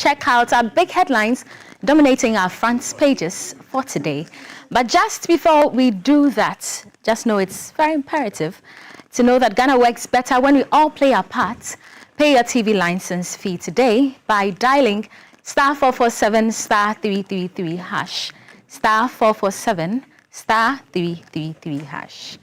check out our big headlines dominating our front pages for today. But just before we do that, just know it's very imperative to know that Ghana works better when we all play our part. Pay your TV license fee today by dialing star 447 star 333 hash. Star 447 star 333 hash.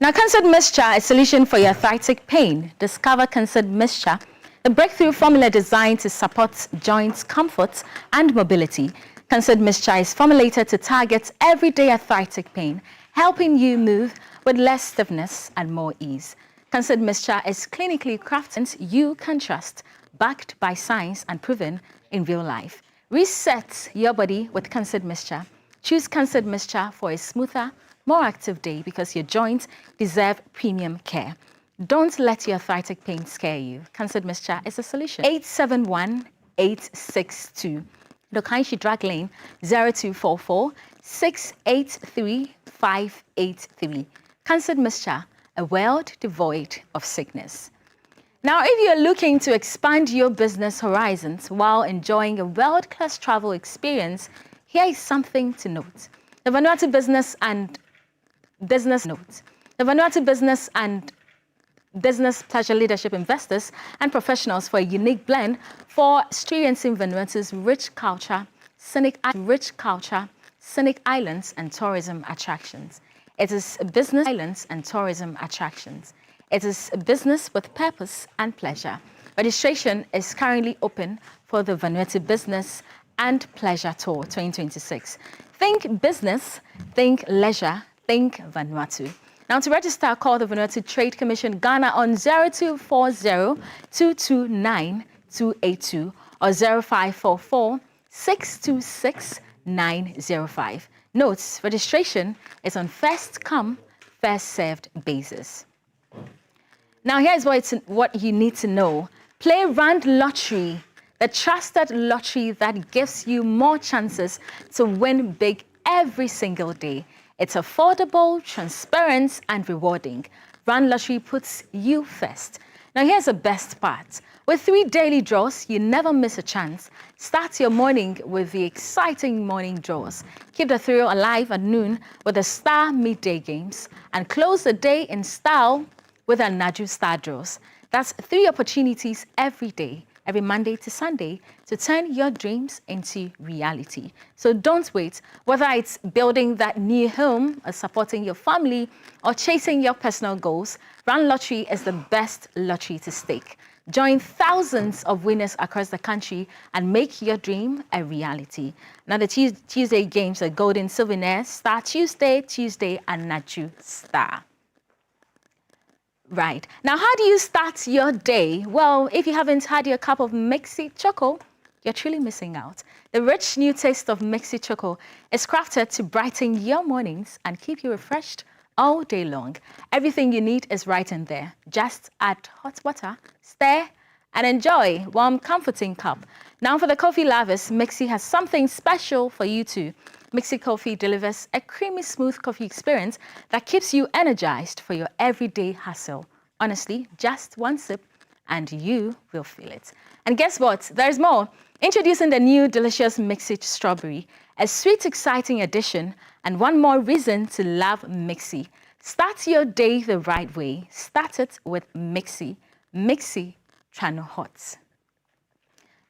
Now, Concert Mixture, a solution for your arthritic pain. Discover Concert Mixture, the breakthrough formula designed to support joint comfort and mobility. Concert Mixture is formulated to target everyday arthritic pain, helping you move with less stiffness and more ease. Concert Mixture is clinically crafted you can trust, backed by science and proven in real life. Reset your body with Concert Mixture. Choose Concert Mixture for a smoother, more active day because your joints deserve premium care. Don't let your arthritic pain scare you. Concert Mixture is a solution. 871-862. Dokaishi Drag Lane 0244 683 583. Concert Mixture, a world devoid of sickness. Now, if you're looking to expand your business horizons while enjoying a world-class travel experience, here is something to note. The Vanuatu Business Pleasure Leadership Investors and Professionals for a unique blend for experiencing Vanuatu's rich culture, scenic islands and tourism attractions. It is a business islands and tourism attractions. It is a business with purpose and pleasure. Registration is currently open for the Vanuatu Business and Pleasure Tour 2026. Think business, think leisure, think Vanuatu. Now, to register, call the Vanuatu Trade Commission Ghana on 0240-229-282 or 0544-626-905. Notes, registration is on first come, first served basis. Now, here's what you need to know. Play Rand Lottery, the trusted lottery that gives you more chances to win big every single day. It's affordable, transparent, and rewarding. Rand Lottery puts you first. Now, here's the best part. With 3 daily draws, you never miss a chance. Start your morning with the exciting morning draws. Keep the thrill alive at noon with the Star Midday Games. And close the day in style with our Naju Star Draws. That's 3 opportunities every day, every Monday to Sunday, to turn your dreams into reality. So don't wait. Whether it's building that new home, or supporting your family, or chasing your personal goals, Rand Lottery is the best lottery to stake. Join thousands of winners across the country and make your dream a reality. Now, the Tuesday games are Golden Souvenir, Star Tuesday, and Naju Star. Right. Now, how do you start your day? Well, if you haven't had your cup of Mixi Choco, you're truly missing out. The rich new taste of Mixi Choco is crafted to brighten your mornings and keep you refreshed all day long. Everything you need is right in there. Just add hot water, stir, and enjoy. Warm, comforting cup. Now, for the coffee lovers, Mixi has something special for you too. Mixi Coffee delivers a creamy, smooth coffee experience that keeps you energized for your everyday hustle. Honestly, just one sip and you will feel it. And guess what? There's more. Introducing the new delicious Mixi Strawberry, a sweet, exciting addition, and one more reason to love Mixi. Start your day the right way. Start it with Mixi. Mixi Trano Hot.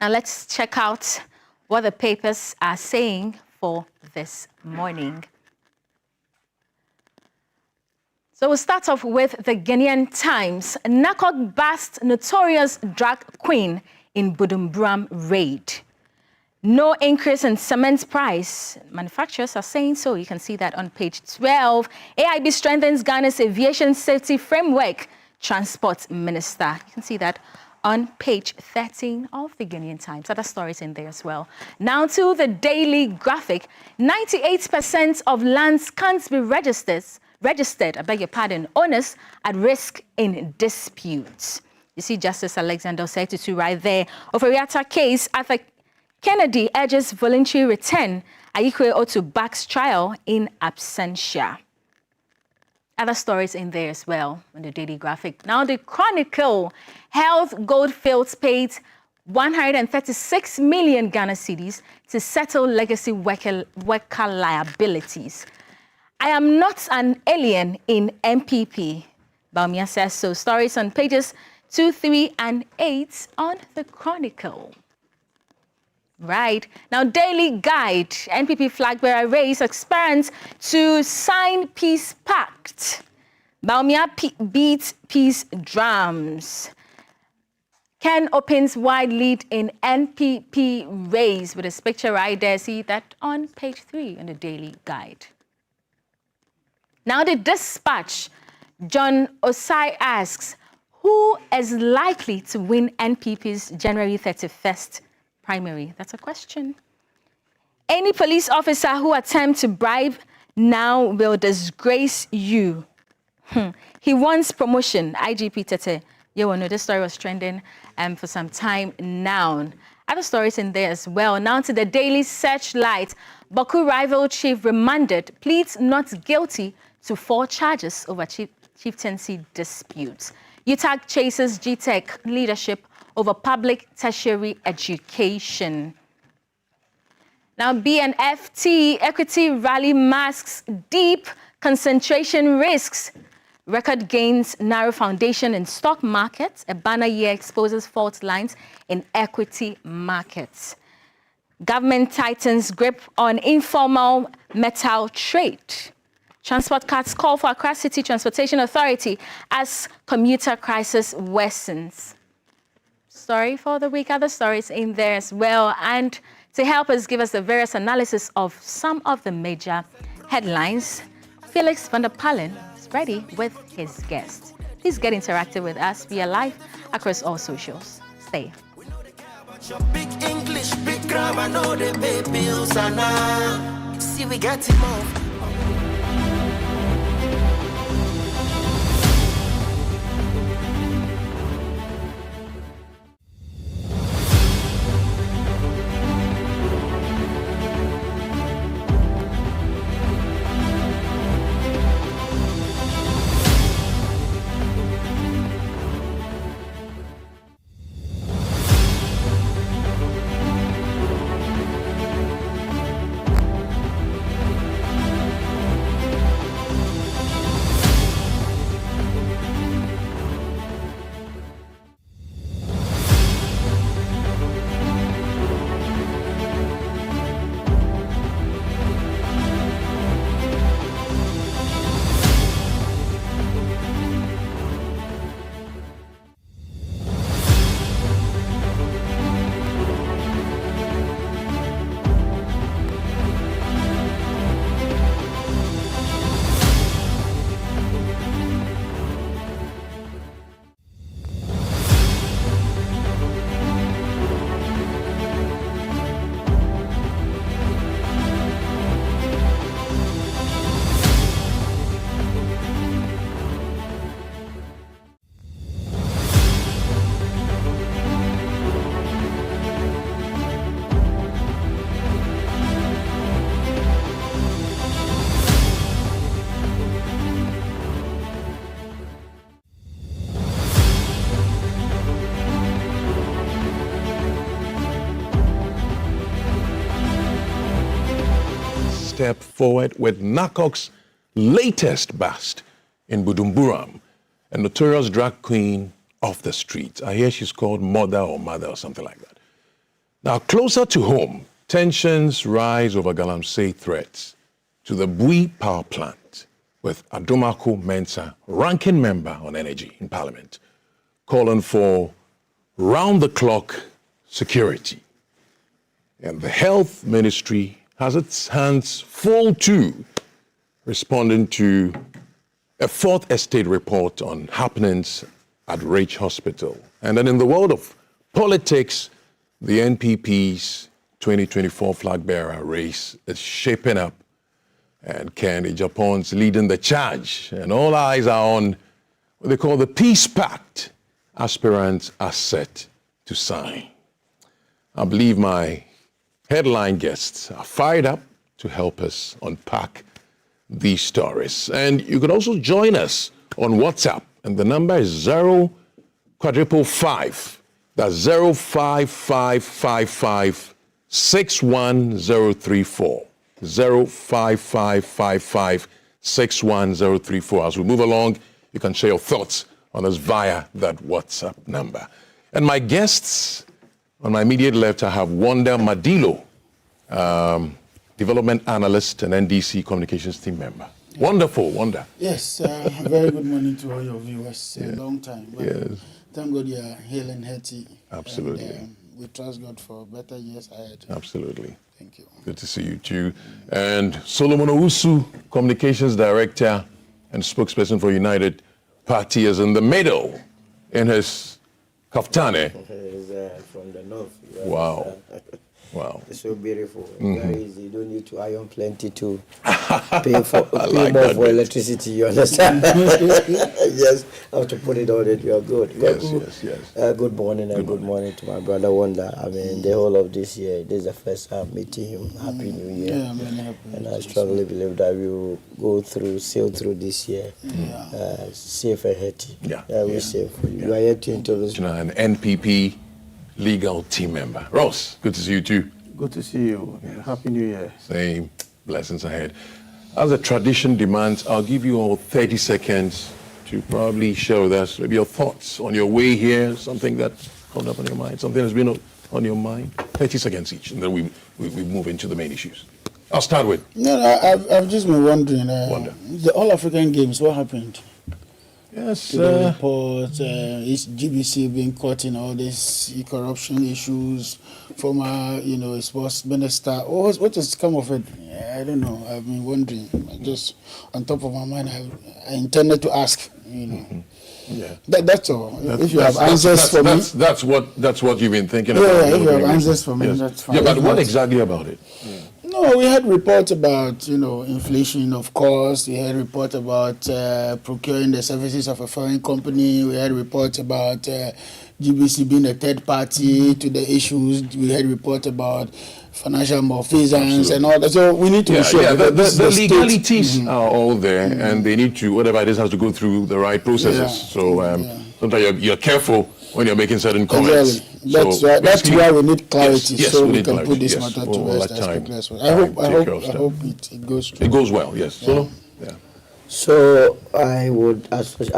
Now let's check out what the papers are saying for this morning. So we'll start off with the Ghanaian Times. NACOC busts notorious drag queen in Budumbram raid. No increase in cement price. Manufacturers are saying so. You can see that on page 12. AIB strengthens Ghana's aviation safety framework. Transport Minister. You can see that on page 13 of the Ghanaian Times. Other stories in there as well. Now to the Daily Graphic. 98% of lands can't be registered, I beg your pardon, owners at risk in disputes. You see Justice Alexander Osetutu right there. Ofori-Atta case, Arthur Kennedy urges voluntary return. Ayikwe Otu backs trial in absentia. Other stories in there as well on the Daily Graphic. Now the Chronicle, health gold fields paid 136 million Ghana cedis to settle legacy worker liabilities. I am not an alien in MPP, Bawumia says so. Stories on pages 2, 3, and 8 on the Chronicle. Right. Now, Daily Guide, NPP flag bearer race aspirants to sign peace pact. Bawumia beats peace drums. Ken opens wide lead in NPP race with his picture right there. See that on page 3 in the Daily Guide. Now, the Dispatch, John Osai asks, who is likely to win NPP's January 31st primary? That's a question. Any police officer who attempts to bribe now will disgrace you. He wants promotion. IGP Tete. You will know this story was trending for some time now. Other stories in there as well. Now to the Daily Searchlight. Boku rival chief remanded, pleads not guilty to 4 charges over chieftaincy disputes. UTAG chases GTEC leadership over public tertiary education. Now, BNFT equity rally masks deep concentration risks. Record gains narrow foundation in stock markets. A banner year exposes fault lines in equity markets. Government tightens grip on informal metal trade. Transport cuts call for Accra City Transportation Authority as commuter crisis worsens. Story for the week, other stories in there as well. And to help us give us the various analysis of some of the major headlines, Felix van der Pallen is ready with his guest. Please get interactive with us via live across all socials. Stay. Big English, big grammar, know they pay bills and see we got him off. Step forward with Nakok's latest bust in Budumburam, a notorious drag queen off the streets. I hear she's called Mother or something like that. Now, closer to home, tensions rise over Galamsey threats to the Bui power plant, with Adomako Mensah, ranking member on energy in Parliament, calling for round-the-clock security. And the Health Ministry has its hands full too, responding to a Fourth Estate report on happenings at Rage Hospital. And then in the world of politics, the NPP's 2024 flag bearer race is shaping up, and Ken Japan's leading the charge. And all eyes are on what they call the Peace Pact aspirants are set to sign. I believe my headline guests are fired up to help us unpack these stories. And you can also join us on WhatsApp, and the number is 055 That's 05555 61034. 05555 61034. As we move along, you can share your thoughts on us via that WhatsApp number. And my guests, on my immediate left, I have Wanda Madilo, Development Analyst and NDC Communications Team member. Yeah. Wonderful, Wanda. Yes, very good morning to all your viewers. A long time. But yes. Thank God you are hale and healthy. Absolutely. And, we trust God for better years ahead. Absolutely. Thank you. Good to see you too. And Solomon Owusu, Communications Director and Spokesperson for United Party, is in the middle in his kaftane. From the north. Wow. Wow. It's so beautiful. Very easy. You don't need to iron plenty to pay more for electricity, you understand? Yes, I have to put it on it. You are good. Yes. Good morning and good morning to my brother Wanda. I mean, the whole of this year, this is the first time meeting him. Happy New Year. Yeah, I'm really happy. And I strongly believe that we will sail through this year safe and healthy. We're safe. You are here to introduce an NPP legal team member. Ross, good to see you too. Good to see you. Happy New Year. Same. Blessings ahead. As the tradition demands, I'll give you all 30 seconds to probably share with us maybe your thoughts on your way here, something that comes up on your mind, something that's been on your mind. 30 seconds each, and then we move into the main issues. I'll start with. No, I've just been wondering, the All-African Games, what happened? Yes, the report, is GBC being caught in all these corruption issues, former, sports minister. What has come of it? I don't know. I've been wondering. Just on top of my mind, I intended to ask. Yeah. That's all. If you have answers for me, that's what you've been thinking about. Yeah, if you have answers for me, that's fine. Yeah, but what exactly about it? No, we had reports about, inflation, of course. We had reports about procuring the services of a foreign company. We had reports about GBC being a third party to the issues. We had reports about financial malfeasance and all that. So we need to be sure. Yeah, the legalities are all there, and they need to, whatever it is, has to go through the right processes. So sometimes you're careful when you're making certain comments. Exactly. That's why we need clarity, so we can put this matter to rest as quickly as well. I hope it goes through. It goes well, yes. So, So I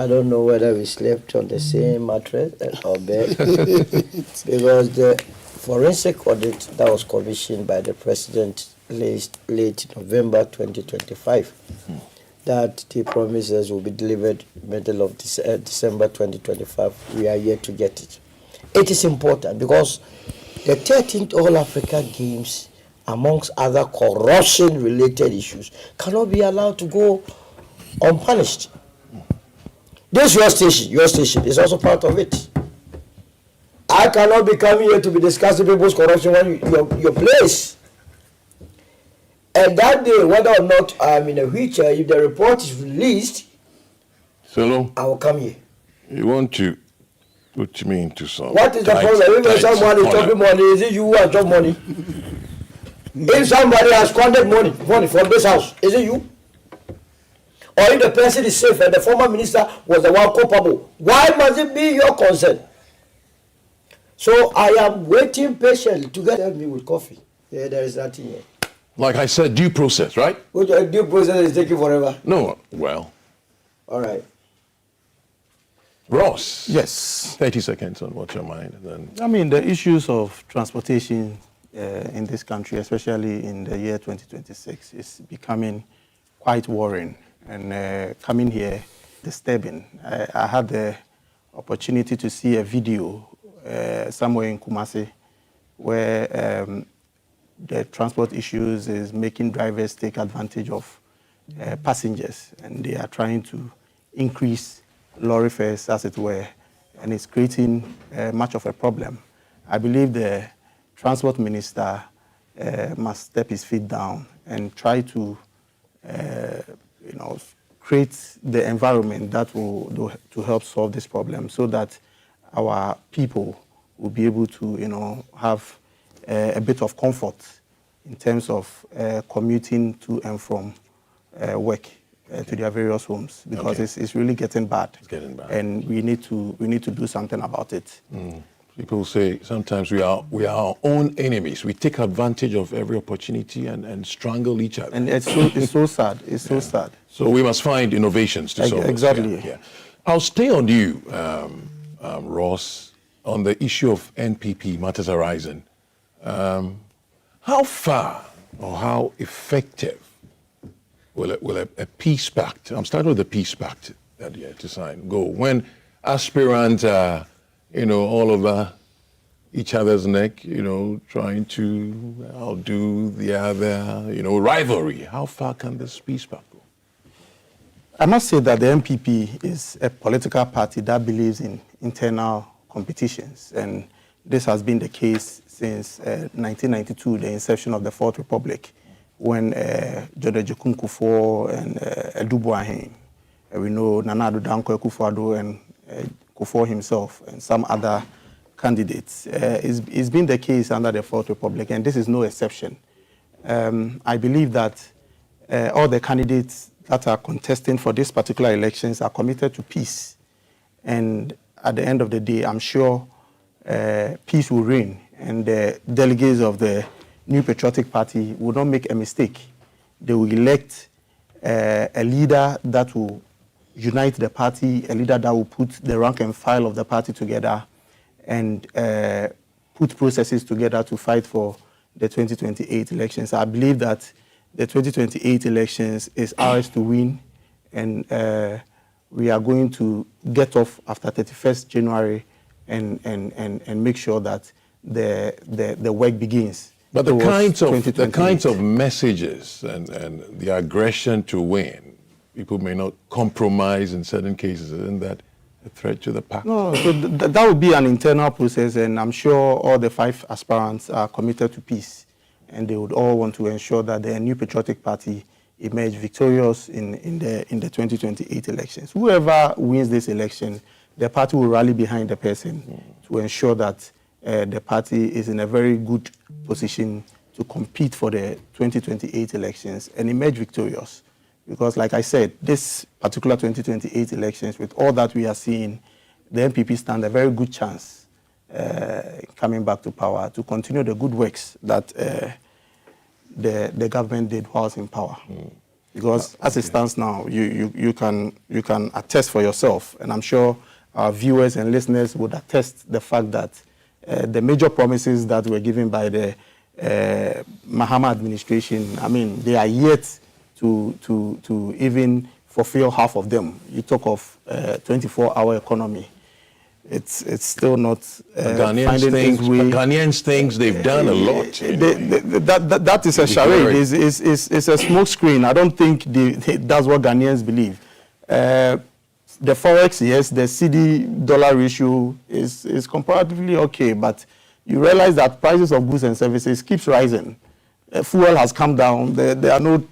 don't know whether we slept on the same mattress or bed, because the forensic audit that was commissioned by the President late November 2025, that the promises will be delivered middle of December 2025. We are yet to get it. It is important because the 13th All-Africa Games, amongst other corruption-related issues, cannot be allowed to go unpunished. This your station is also part of it. I cannot be coming here to be discussing people's corruption when your place. And that day, whether or not I'm in a wheelchair, if the report is released, Solo, I will come here. You want to put me into some. What is the problem? If someone is talking money, is it you who has got money? If somebody has squandered money from this house, is it you? Or if the person is safe and the former minister was the one culpable, why must it be your concern? So I am waiting patiently to get me with coffee. Yeah, there is nothing here. Like I said, due process, right? Which due process is taking forever? No, well. All right. Ross. Yes. 30 seconds on what's your mind. Then. I mean, the issues of transportation in this country, especially in the year 2026, is becoming quite worrying. And coming here, disturbing. I had the opportunity to see a video somewhere in Kumasi where the transport issues is making drivers take advantage of passengers, and they are trying to increase lorry fares, as it were, and it's creating much of a problem. I believe the transport minister must step his feet down and try to create the environment that will do to help solve this problem, so that our people will be able to, have a bit of comfort in terms of commuting to and from work to their various homes, because it's really getting bad. It's getting bad, and we need to do something about it. People say sometimes we are our own enemies. We take advantage of every opportunity and strangle each other. And it's so sad. It's so sad. So we must find innovations to solve exactly. this. Yeah. I'll stay on you, Ross, on the issue of NPP matters arising. How far or how effective will a peace pact, I'm starting with the peace pact that you had to sign, go when aspirants are, all over each other's neck, trying to outdo the other, rivalry? How far can this peace pact go? I must say that the NPP is a political party that believes in internal competitions, and this has been the case since 1992, the inception of the Fourth Republic, when John Ejekun Kufuor and Edu-Boahen, we know Nana Addo Dankwa Akufo-Addo and Kufuor himself and some other candidates. It's been the case under the Fourth Republic, and this is no exception. I believe that all the candidates that are contesting for these particular elections are committed to peace. And at the end of the day, I'm sure peace will reign, and the delegates of the New Patriotic Party will not make a mistake. They will elect a leader that will unite the party, a leader that will put the rank and file of the party together and put processes together to fight for the 2028 elections. I believe that the 2028 elections is ours to win, and we are going to get off after 31st January and make sure that the work begins. But the kinds of messages and the aggression to win, people may not compromise in certain cases. Isn't that a threat to the pact? No, so that would be an internal process, and I'm sure all the 5 aspirants are committed to peace, and they would all want to ensure that the New Patriotic Party emerge victorious in the 2028 elections. Whoever wins this election, the party will rally behind the person to ensure that the party is in a very good position to compete for the 2028 elections and emerge victorious. Because like I said, this particular 2028 elections, with all that we are seeing, the NPP stand a very good chance coming back to power to continue the good works that the government did whilst in power. Because as it stands now, you can attest for yourself, and I'm sure our viewers and listeners would attest the fact that the major promises that were given by the Mahama administration, I mean, they are yet to even fulfill half of them. You talk of 24-hour economy. It's still not Ghanaians think they've done a lot. That is a charade. It's a smoke screen. I don't think that's what Ghanaians believe. The forex, yes, the CD-dollar ratio is comparatively okay, but you realize that prices of goods and services keeps rising. Fuel has come down. There are no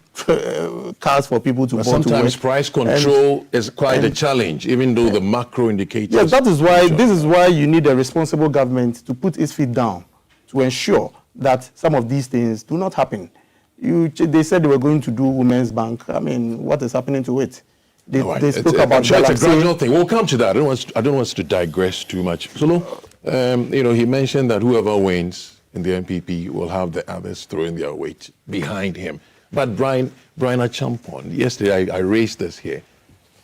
cars for people to board to work. Sometimes price control is quite a challenge, even though the macro indicators. Yes, that is why. This is why you need a responsible government to put its feet down to ensure that some of these things do not happen. They said they were going to do Women's Bank. I mean, what is happening to it? They spoke about it's a gradual thing. We'll come to that. I don't want us to digress too much. Solo, he mentioned that whoever wins in the NPP will have the others throwing their weight behind him. But Brian Achampon, yesterday I raised this here.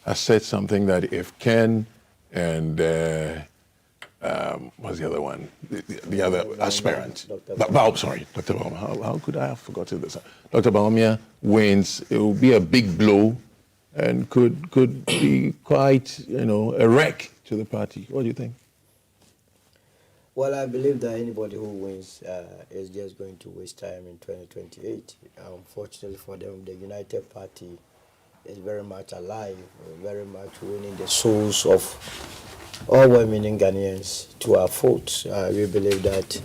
I said something that if Ken and what's the other one? The other aspirant. Dr. Baum. How could I have forgotten this? Dr. Baumia wins, it will be a big blow and could be quite, a wreck to the party. What do you think? Well, I believe that anybody who wins is just going to waste time in 2028. Unfortunately for them, the United Party is very much alive, very much winning the souls of all well-meaning Ghanaians to our votes. We believe that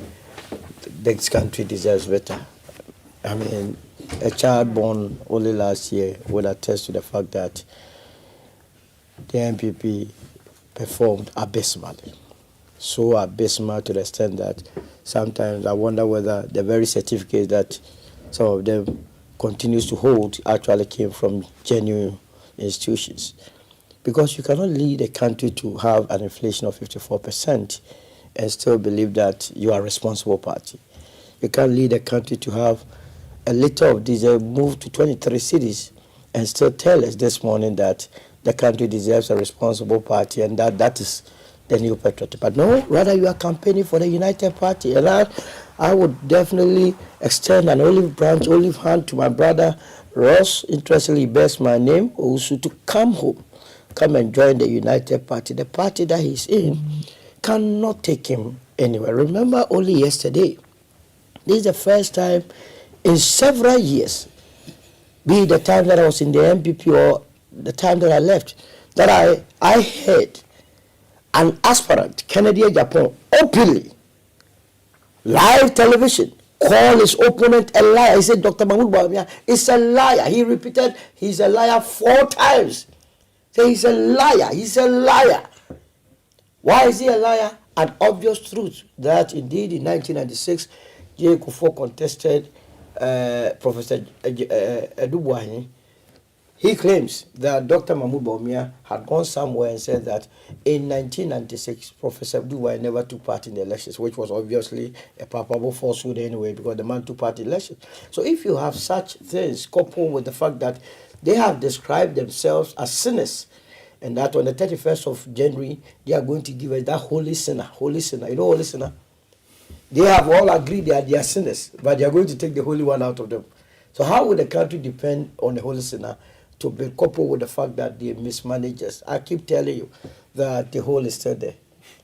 this country deserves better. I mean, a child born only last year will attest to the fact that the NPP performed abysmally. So abysmal to the extent that sometimes I wonder whether the very certificate that some of them continues to hold actually came from genuine institutions. Because you cannot lead a country to have an inflation of 54% and still believe that you are a responsible party. You can't lead a country to have a liter of diesel move to 23 cities and still tell us this morning that the country deserves a responsible party and that is the new patriotic. But no, rather you are campaigning for the United Party. And I would definitely extend an olive branch, olive hand to my brother Ross, interestingly bears my name, also to come home, come and join the United Party. The party that he's in cannot take him anywhere. Remember only yesterday, this is the first time in several years, be it the time that I was in the MPP or the time that I left, that I heard an aspirant, Kennedy Japan, openly, live television, call his opponent a liar. He said, Dr. Mahmoud Bawumia is a liar. He repeated, he's a liar 4 times. So he's a liar, he's a liar. Why is he a liar? An obvious truth that indeed in 1996, J. Kufuor contested Professor Edubuahin. He claims that Dr. Mahmoud Bawumia had gone somewhere and said that in 1996, Professor Edubuahin never took part in the elections, which was obviously a palpable falsehood anyway, because the man took part in elections. So if you have such things coupled with the fact that they have described themselves as sinners, and that on the 31st of January, they are going to give us that holy sinner. You know holy sinner? They have all agreed that they are sinners, but they are going to take the holy one out of them. So how would the country depend on the holy sinner to be coupled with the fact that they mismanage us? I keep telling you that the whole is still there.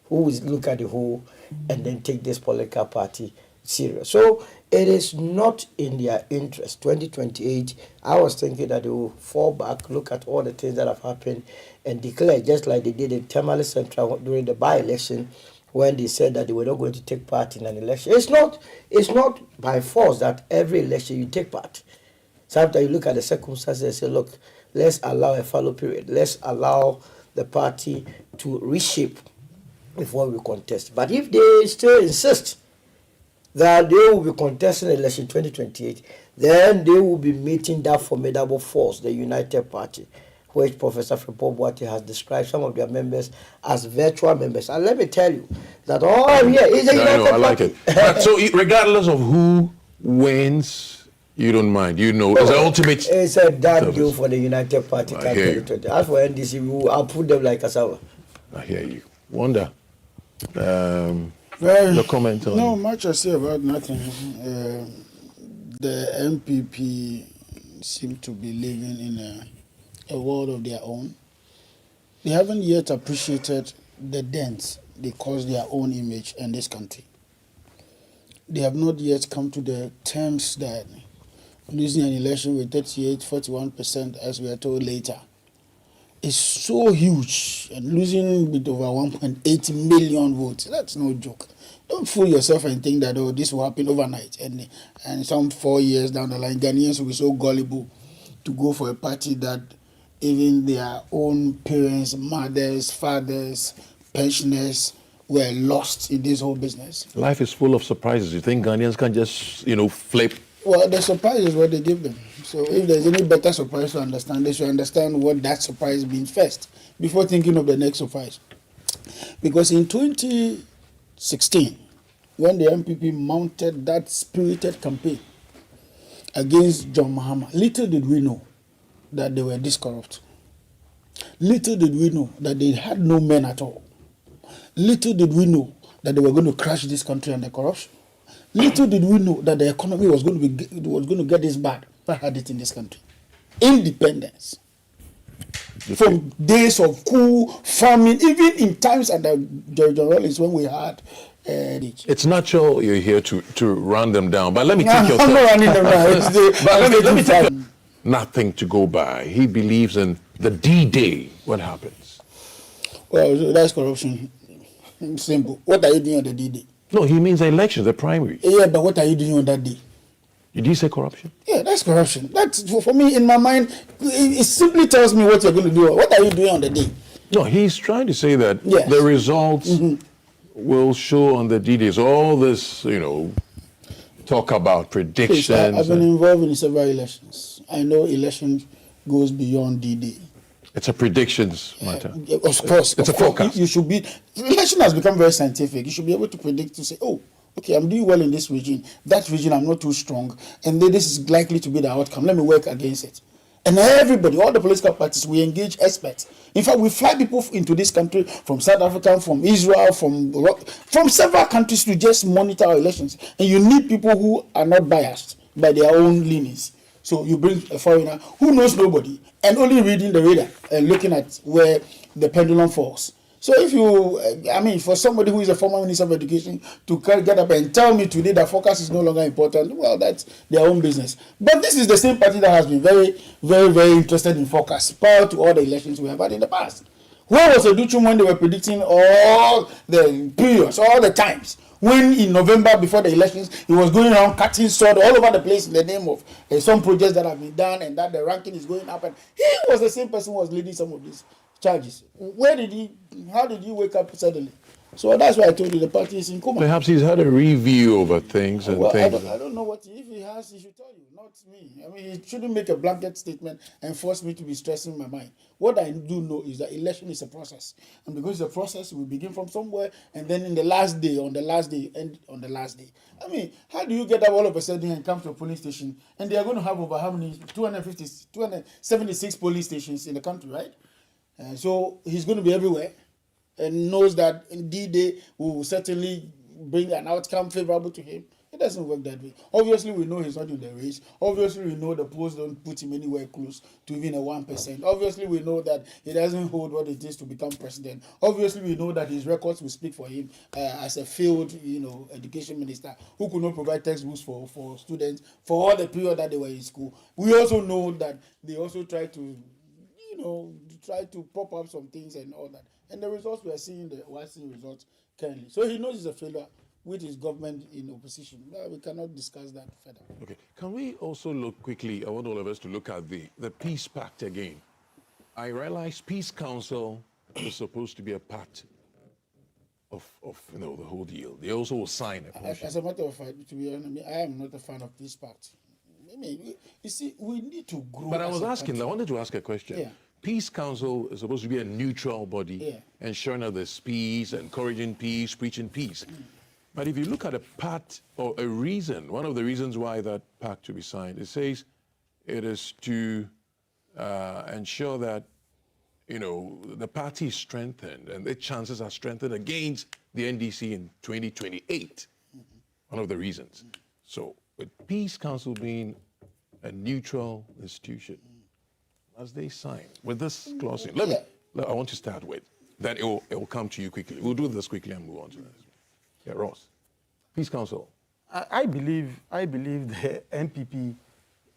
Who will look at the whole and then take this political party serious? So it is not in their interest. 2028, I was thinking that they will fall back, look at all the things that have happened and declare, just like they did in Tamale Central during the by-election, when they said that they were not going to take part in an election. It's not by force that every election you take part. Sometimes you look at the circumstances and say, look, let's allow a fallow period. Let's allow the party to reshape before we contest. But if they still insist that they will be contesting election 2028, then they will be meeting that formidable force, the United Party, which Professor Frimpong-Boateng has described some of their members as virtual members. And let me tell you that all I'm here is a United Party. I like it. But so regardless of who wins, you don't mind. You know, it's an ultimate. It's a done deal for the United Party. As for NDC, I'll put them like cassava. I hear you. Wonder. The comment on. No, much I say about nothing. The MPP seem to be living in a world of their own. They haven't yet appreciated the dent they cause their own image in this country. They have not yet come to the terms that losing an election with 41%, as we are told later, is so huge, and losing with over 1.8 million votes, that's no joke. Don't fool yourself and think that, oh, this will happen overnight, and some 4 years down the line, Ghanaians will be so gullible to go for a party that even their own parents, mothers, fathers, pensioners were lost in this whole business. Life is full of surprises. You think Ghanaians can just, flip? Well, the surprise is what they give them. So if there's any better surprise to understand, they should understand what that surprise means first, before thinking of the next surprise. Because in 2016, when the MPP mounted that spirited campaign against John Mahama, little did we know that they were this corrupt. Little did we know that they had no men at all. Little did we know that they were going to crash this country under corruption. Little did we know that the economy was going to get this bad if I had it in this country. Independence. From days of coup, famine, even in times under George Rawlings when we had it's natural you're here to run them down, but let me take your I'm not running them down. let me take nothing to go by. He believes in the D-Day. What happens? Well, that's corruption. Simple. What are you doing on the D-Day? No, he means the elections, the primaries. Yeah, but what are you doing on that day? Did you say corruption? Yeah, that's corruption. That's for me, in my mind, it simply tells me what you're going to do. What are you doing on the day? No, he's trying to say that the results will show on the D-Days. All this, talk about predictions. Please, I've been involved in several elections. I know election goes beyond D-Day. It's a predictions matter. Of course. It's a forecast. You should be, the election has become very scientific. You should be able to predict, to say, oh, okay, I'm doing well in this region. That region, I'm not too strong. And then this is likely to be the outcome. Let me work against it. And everybody, all the political parties, we engage experts. In fact, we fly people into this country from South Africa, from Israel, from several countries to just monitor our elections. And you need people who are not biased by their own leanings. So you bring a foreigner who knows nobody and only reading the radar and looking at where the pendulum falls. So if you, I mean, for somebody who is a former Minister of Education to get up and tell me today that focus is no longer important, well, that's their own business. But this is the same party that has been very, very, very interested in focus prior to all the elections we have had in the past. Where was Educhum when they were predicting all the periods, all the times? When in November before the elections, he was going around cutting sword all over the place in the name of some projects that have been done and that the ranking is going up. And he was the same person who was leading some of these charges. How did he wake up suddenly? So that's why I told you the party is in coma. Perhaps he's had a review over things and things. I don't know what, if he has, he should tell you, not me. I mean, he shouldn't make a blanket statement and force me to be stressing my mind. What I do know is that election is a process. And because it's a process, we begin from somewhere and then in the last day, on the last day, end on the last day. I mean, how do you get up all of a sudden and come to a police station and they are going to have over how many, 276 police stations in the country, right? So he's going to be everywhere and knows that indeed they will certainly bring an outcome favorable to him. It doesn't work that way. Obviously, we know he's not in the race. Obviously, we know the polls don't put him anywhere close to even a 1%. Obviously, we know that he doesn't hold what it is to become president. Obviously, we know that his records will speak for him as a failed, education minister who could not provide textbooks for students for all the period that they were in school. We also know that they also try to prop up some things and all that. And the results we are seeing, we're seeing results currently. So he knows he's a failure with his government in opposition. We cannot discuss that further. Okay. Can we also look quickly, I want all of us to look at the Peace Pact again. I realize Peace Council is supposed to be a part of the whole deal. They also will sign a portion. As a matter of fact, to be honest, I am not a fan of Peace Pact. I mean, you see, we need to grow. But I wanted to ask a question. Yeah. Peace Council is supposed to be a neutral body, ensuring that there's peace, encouraging peace, preaching peace. But if you look at a part or a reason, one of the reasons why that pact to be signed, it says it is to ensure that, the party is strengthened and the chances are strengthened against the NDC in 2028. One of the reasons. So with Peace Council being a neutral institution, as they sign with this clause in, I want to start with, then it will come to you quickly. We'll do this quickly and move on to this. Yeah, Ross. Peace Council. I believe the NPP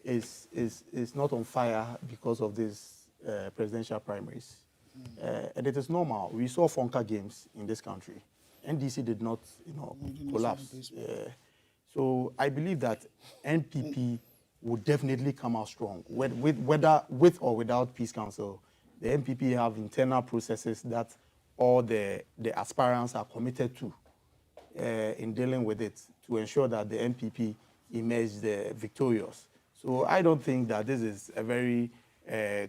is not on fire because of these presidential primaries. And it is normal. We saw Fonka games in this country. NDC did not, collapse. So I believe that NPP would definitely come out strong. Whether with or without Peace Council, the NPP have internal processes that all the aspirants are committed to in dealing with it to ensure that the NPP emerges victorious. So I don't think that this is a very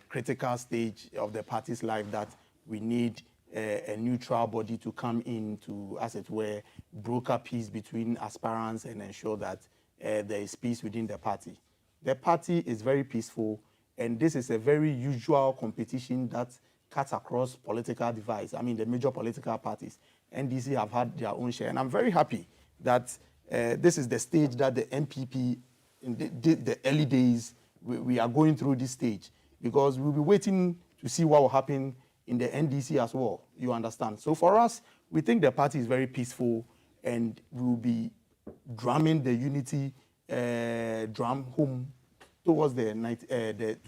critical stage of the party's life that we need a neutral body to come in to, as it were, broker peace between aspirants and ensure that there is peace within the party. The party is very peaceful, and this is a very usual competition that cuts across political divides. I mean, the major political parties. NDC have had their own share, and I'm very happy that this is the stage that the NPP, in the early days, we are going through this stage, because we'll be waiting to see what will happen in the NDC as well, you understand. So for us, we think the party is very peaceful, and we will be drumming the unity drum home towards the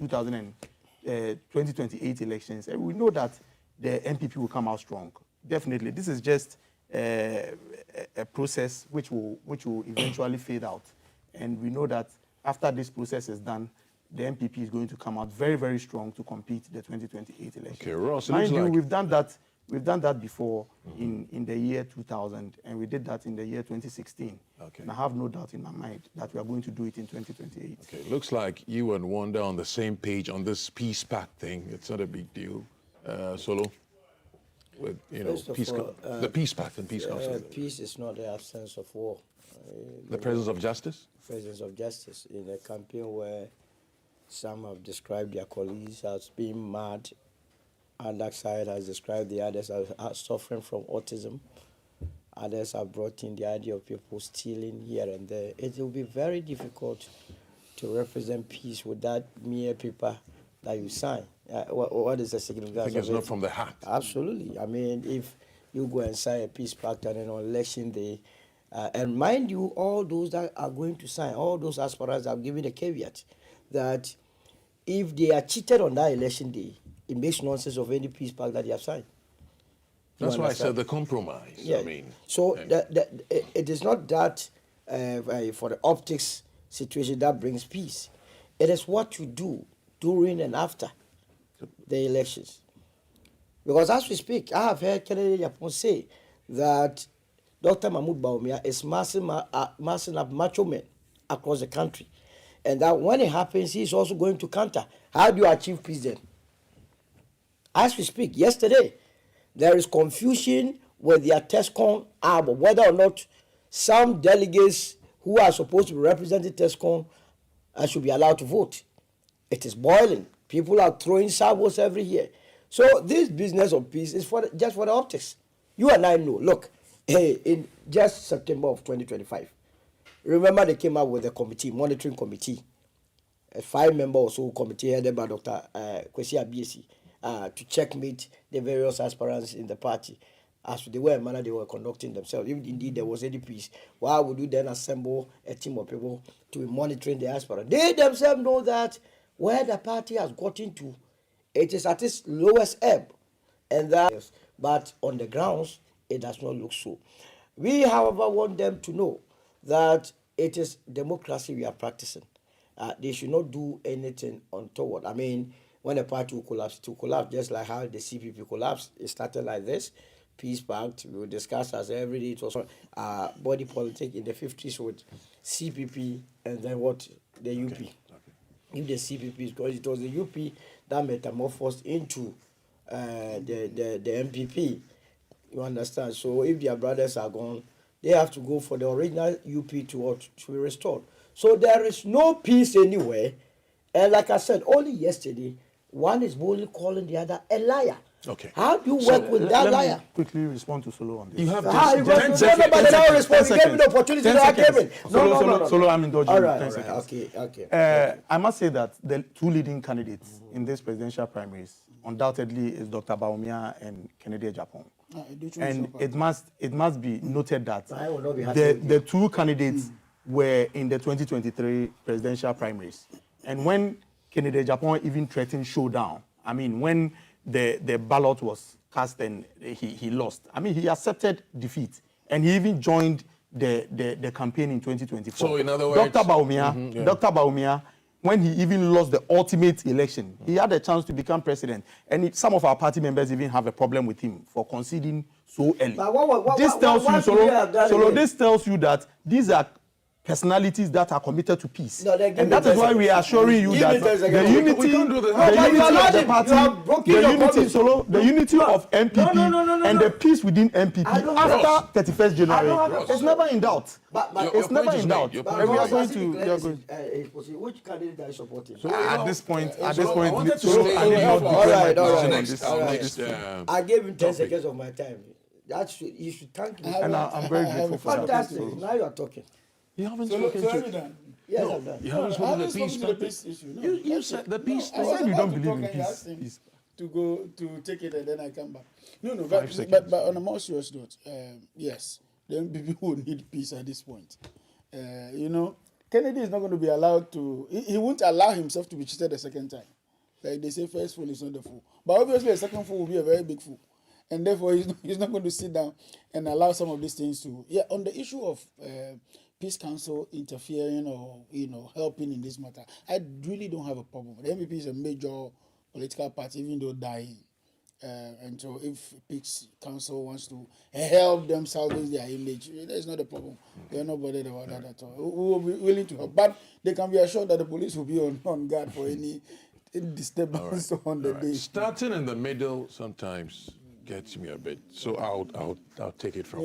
2028 elections. And we know that the NPP will come out strong. Definitely. This is just a process which will eventually fade out. And we know that after this process is done, the NPP is going to come out very, very strong to compete the 2028 election. Okay, Ross, mind you, we've done that We've done that before in the year 2000, and we did that in the year 2016. Okay. And I have no doubt in my mind that we are going to do it in 2028. Okay, looks like you and Wanda on the same page on this peace pact thing. It's not a big deal. Solo, with First of all, the peace pact and peace council. Peace is not the absence of war. The presence of justice? Presence of justice in a campaign where some have described their colleagues as being mad, and that side has described the others as suffering from autism. Others have brought in the idea of people stealing here and there. It will be very difficult to represent peace with that mere paper that you sign. What is the significance? I think it's not from the heart. Absolutely. I mean, if you go and sign a peace pact and then on election day, and mind you, all those that are going to sign, all those aspirants have given a caveat that if they are cheated on that election day, it makes nonsense of any peace pact that they have signed. That's why I said the compromise. Yeah. I mean, so it is not that for the optics situation that brings peace. It is what you do during and after the elections. Because as we speak, I have heard Kennedy Japon say that Dr. Mahmoud Bawumia is massing up macho men across the country. And that when it happens, he's also going to counter. How do you achieve peace then? As we speak, yesterday, there is confusion with their TESCON arm, whether or not some delegates who are supposed to be representing TESCON should be allowed to vote. It is boiling. People are throwing sabos every year. So this business of peace is just for the optics. You and I know, look, in just September of 2025, remember they came up with a committee, monitoring committee, a 5-member or so committee headed by Dr. Kwesi Abiesi, to checkmate the various aspirants in the party as to the way and manner they were conducting themselves. If indeed there was any peace, why would you then assemble a team of people to be monitoring the aspirants? They themselves know that where the party has gotten to, it is at its lowest ebb. And that, but on the grounds, it does not look so. We, however, want them to know that it is democracy we are practicing. They should not do anything untoward. I mean, when a party will collapse, it will collapse just like how the CPP collapsed. It started like this. Peace Pact, we will discuss as every day. It was body politic in the 50s with CPP and then what? The UP. Okay. If the CPP, because it was the UP that metamorphosed into the MPP. You understand? So if their brothers are gone, they have to go for the original UP to be restored. So there is no peace anywhere. And like I said, only yesterday, one is boldly calling the other a liar. Okay. How do you work with that liar? Let me quickly respond to Solo on this. You have You 10 seconds. gave me the opportunity to give it. No. Solo, I'm indulging. All right, 10 seconds. Okay. I must say that the two leading candidates in this presidential primaries undoubtedly is Dr. Bawumia and Kennedy Japon. And it must be noted that the two candidates were in the 2023 presidential primaries. And when Kennedy Japon even threatened showdown, I mean, when the ballot was cast and he lost, I mean, he accepted defeat. And he even joined the campaign in 2024. So in other words, Dr. Bawumia, when he even lost the ultimate election, he had a chance to become president. And some of our party members even have a problem with him for conceding so early. This tells you that these are personalities that are committed to peace. No, and that is why we are assuring you that the unity of MPP and the peace within MPP after 31st January, it's never in doubt. It's never in doubt. And we are going to... Which candidate are you supporting? So at this point, I did all not declare my position on this. I gave him 10 seconds of my time. You should thank me. And I'm very grateful for that. Fantastic. Now you are talking. You haven't spoken to... Yes, I'm done. You haven't spoken to the peace issue. No, you said the peace. I said you don't believe in peace. To go to take it and then I come back. No, but on a more serious note, yes, then people will need peace at this point. Kennedy is not going to be allowed to. He won't allow himself to be cheated a second time. Like they say, first fool is not the fool. But obviously, a second fool will be a very big fool, and therefore he's not going to sit down and allow some of these things to. Yeah, on the issue of Peace Council interfering or helping in this matter, I really don't have a problem. The MPP is a major political party, even though dying. And so if Peaks Council wants to help them salvage their image, that's not a problem. They're not bothered about that at all. We will be willing to help. But they can be assured that the police will be on guard for any disturbance on the day. Starting in the middle sometimes gets me a bit. So I'll take it from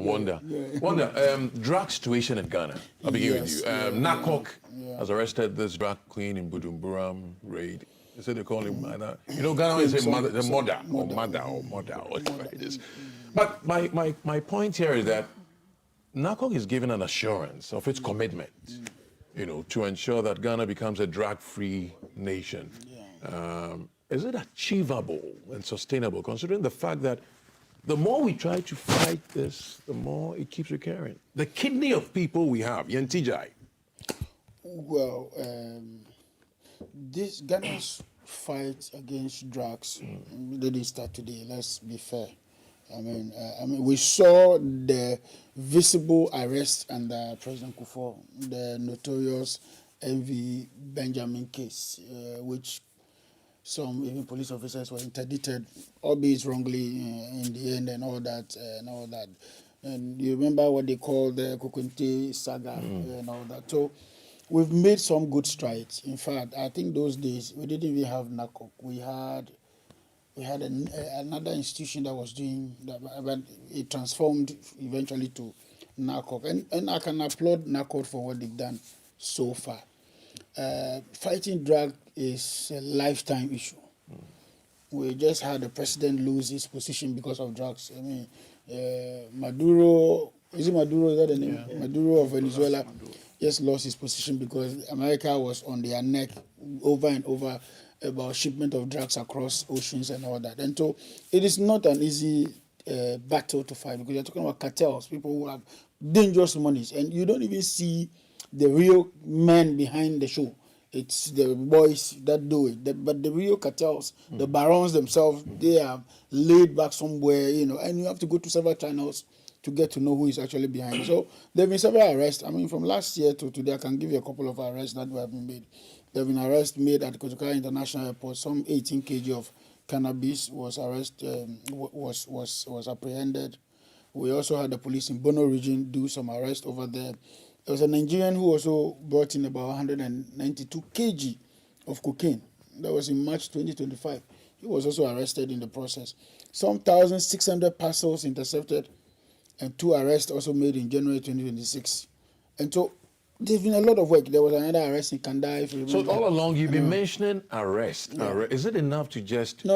Wanda. Wanda, drug situation in Ghana. I'll begin with you. NACOC has arrested this drug queen in Bujumbura raid. They say they call him Ghana is a mother, or whatever it is. But my point here is that NACOC is given an assurance of its commitment, to ensure that Ghana becomes a drug-free nation. Is it achievable and sustainable, considering the fact that the more we try to fight this, the more it keeps recurring? The kidney of people we have, Yentijai. Well, this Ghana's fight against drugs didn't start today. Let's be fair. I mean, we saw the visible arrest under President Kufuor, the notorious MV Benjamin case, which some even police officers were interdicted, albeit wrongly in the end, and all that. And you remember what they called the Kukunte saga and all that. So we've made some good strides. In fact, I think those days we didn't even have NACOC. We had another institution that was doing that, but it transformed eventually to NACOC. And I can applaud NACOC for what they've done so far. Fighting drug is a lifetime issue. We just had the president lose his position because of drugs. I mean, Maduro, is it Maduro? Is that the name? Yeah. Maduro of Venezuela just lost his position because America was on their neck over and over about shipment of drugs across oceans and all that. And so it is not an easy battle to fight because you're talking about cartels, people who have dangerous monies, and you don't even see the real men behind the show. It's the boys that do it. But the real cartels, the barons themselves, they are laid back somewhere, and you have to go to several channels to get to know who is actually behind it. So there have been several arrests. I mean, from last year to today, I can give you a couple of arrests that have been made. There have been arrests made at Kotoka International Airport. Some 18 kg of cannabis was apprehended. We also had the police in Bono region do some arrests over there. There was a Nigerian who also brought in about 192 kg of cocaine. That was in March 2025. He was also arrested in the process. Some 1,600 parcels intercepted, and 2 arrests also made in January 2026. And so there's been a lot of work. There was another arrest in Kandai, if you remember. So all along you've been mentioning arrest. Yeah. Is it enough to just be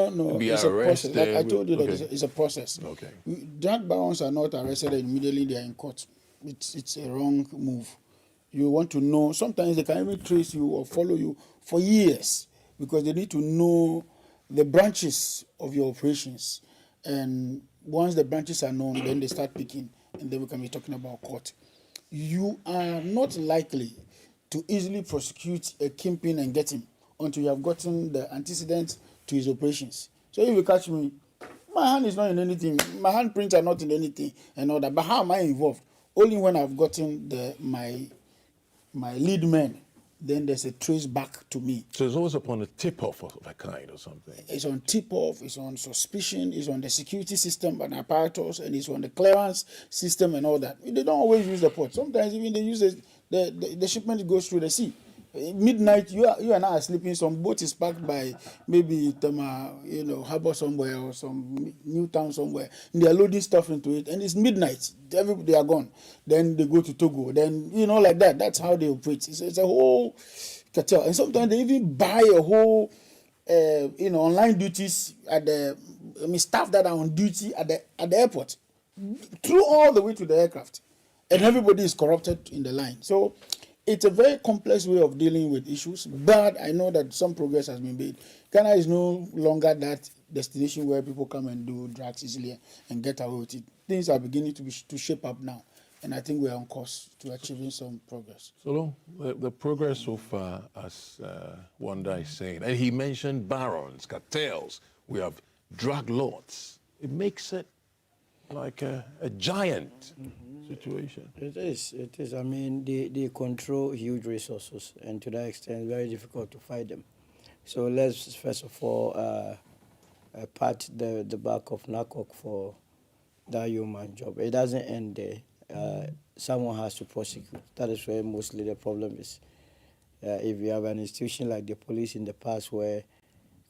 it's arrested? A process. Like I told you, that it's a process. Okay. Drug barons are not arrested and immediately they are in court. It's a wrong move. You want to know, sometimes they can even trace you or follow you for years because they need to know the branches of your operations. And once the branches are known, then they start picking, and then we can be talking about court. You are not likely to easily prosecute a kingpin and get him until you have gotten the antecedents to his operations. So if you catch me, my hand is not in anything, my handprints are not in anything and all that, but how am I involved? Only when I've gotten my lead men, then there's a trace back to me. So it's always upon a tip-off of a kind or something? It's on tip-off, it's on suspicion, it's on the security system and apparatus, and it's on the clearance system and all that. They don't always use the port. Sometimes even they use the shipment goes through the sea. Midnight, you and I are sleeping. Some boat is parked by maybe harbor somewhere or some new town somewhere. And they are loading stuff into it, and it's midnight. They are gone. Then they go to Togo. Then like that. That's how they operate. It's a whole cartel. And sometimes they even buy a whole online duties at staff that are on duty at the airport, through all the way to the aircraft, and everybody is corrupted in the line. So it's a very complex way of dealing with issues, but I know that some progress has been made. Ghana is no longer that destination where people come and do drugs easily and get away with it. Things are beginning to shape up now, and I think we are on course to achieving some progress. So the progress so far, as Wanda is saying, and he mentioned barons, cartels, we have drug lords. It makes it like a giant situation. It is. I mean, they control huge resources, and to that extent, it's very difficult to fight them. So let's first of all pat the back of NACOC for that human job. It doesn't end there. Someone has to prosecute. That is where mostly the problem is. If you have an institution like the police in the past where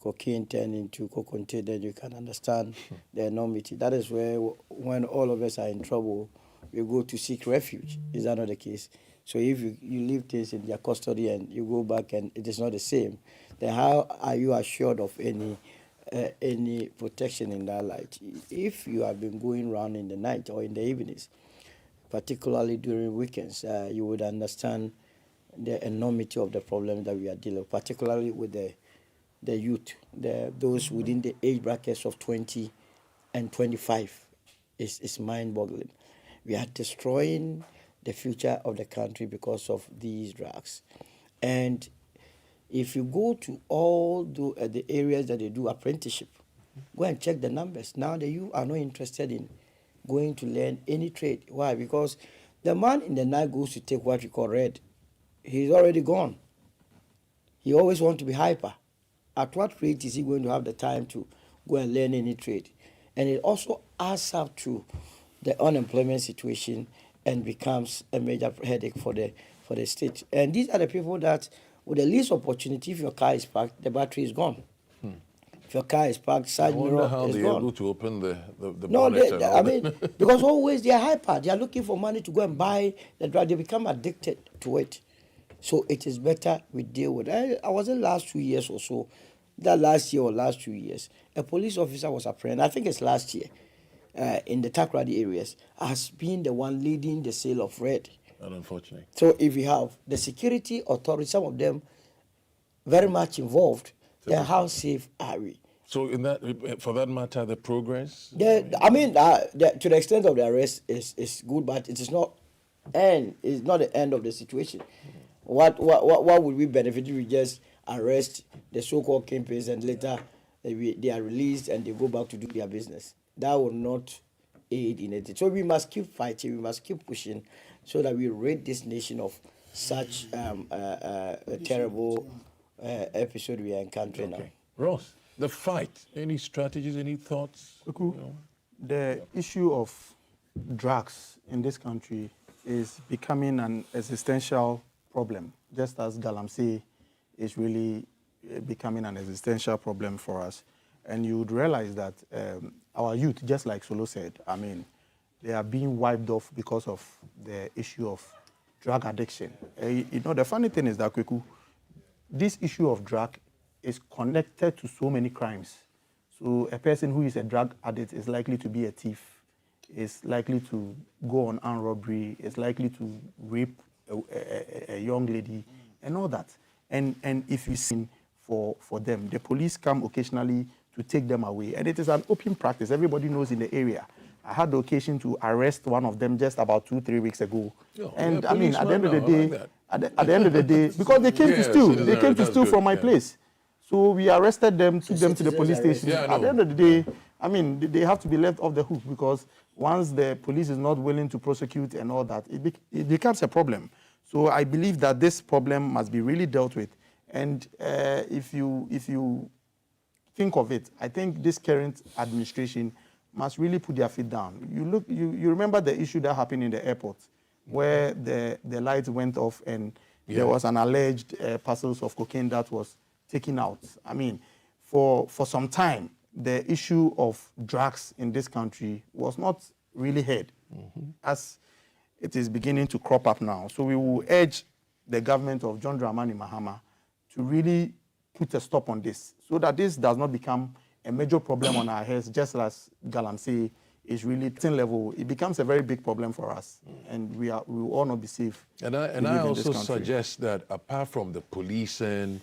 cocaine turned into coconte, then you can understand the enormity. That is where when all of us are in trouble, we go to seek refuge. Is that not the case? So if you leave things in their custody and you go back and it is not the same, then how are you assured of any protection in that light? If you have been going around in the night or in the evenings, particularly during weekends, you would understand the enormity of the problem that we are dealing with, particularly with the youth, those within the age brackets of 20 and 25. Is mind-boggling. We are destroying the future of the country because of these drugs. And if you go to all the areas that they do apprenticeship, go and check the numbers. Now the youth are not interested in going to learn any trade. Why? Because the man in the night goes to take what we call red. He's already gone. He always wants to be hyper. At what rate is he going to have the time to go and learn any trade? And it also adds up to the unemployment situation and becomes a major headache for the state. And these are the people that, with the least opportunity, if your car is parked, the battery is gone. If your car is parked, side mirror is gone. how they're able to open the No, bonnet. I mean, because always they are hyper. They are looking for money to go and buy the drug. They become addicted to it. So it is better we deal with it. I was in the last 2 years or so, that last year or last 2 years, a police officer was apprehended, I think it's last year, in the Takrady areas, as being the one leading the sale of red. Unfortunately. So if you have the security authorities, some of them very much involved, then how safe are we? So in that, for that matter, the progress? I mean, to the extent of the arrest is good, but it is not it's not the end of the situation. What would we benefit if we just arrest the so-called kingpins and later they are released and they go back to do their business? That will not aid in it. So we must keep fighting, we must keep pushing so that we rid this nation of such a terrible episode we are encountering now. Ross, the fight, any strategies, any thoughts? The issue of drugs in this country is becoming an existential problem, just as Galamsey is really becoming an existential problem for us. And you would realize that our youth, just like Solo said, I mean, they are being wiped off because of the issue of drug addiction. The funny thing is that, Kweku, this issue of drug is connected to so many crimes. So a person who is a drug addict is likely to be a thief, is likely to go on armed robbery, is likely to rape a young lady, and all that. And if you see for them, the police come occasionally to take them away. And it is an open practice. Everybody knows in the area. I had the occasion to arrest one of them just about 2-3 weeks ago. And I mean, at the end of the day, at the end of the day, because they came to steal, they came to steal from my place. So we arrested them, took them to the police station. At the end of the day, I mean, they have to be left off the hook because once the police is not willing to prosecute and all that, it becomes a problem. So I believe that this problem must be really dealt with. And if you think of it, I think this current administration must really put their feet down. You remember the issue that happened in the airport where the lights went off and there was an alleged parcels of cocaine that was taken out. I mean, for some time, the issue of drugs in this country was not really heard, as it is beginning to crop up now. So we will urge the government of John Dramani Mahama to really put a stop on this so that this does not become a major problem on our heads, just as Galamsey is really at level. It becomes a very big problem for us, and we will all not be safe. And I also suggest that apart from the policing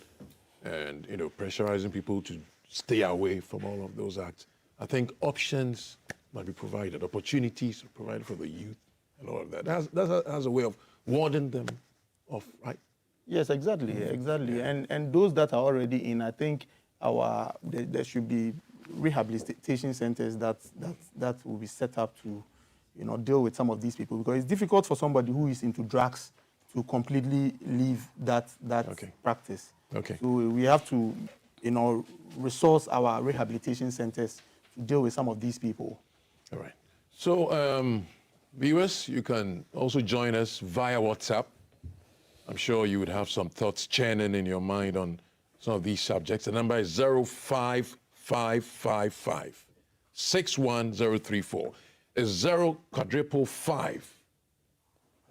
and pressurizing people to stay away from all of those acts, I think options might be provided, opportunities provided for the youth and all of that. That has a way of warding them off, right? Yes, exactly. Yeah. And those that are already in, I think there should be rehabilitation centers that will be set up to deal with some of these people, because it's difficult for somebody who is into drugs to completely leave that practice. Okay. So we have to resource our rehabilitation centers to deal with some of these people. All right. So, viewers, you can also join us via WhatsApp. I'm sure you would have some thoughts churning in your mind on some of these subjects. The number is 05555 61034. It's 055.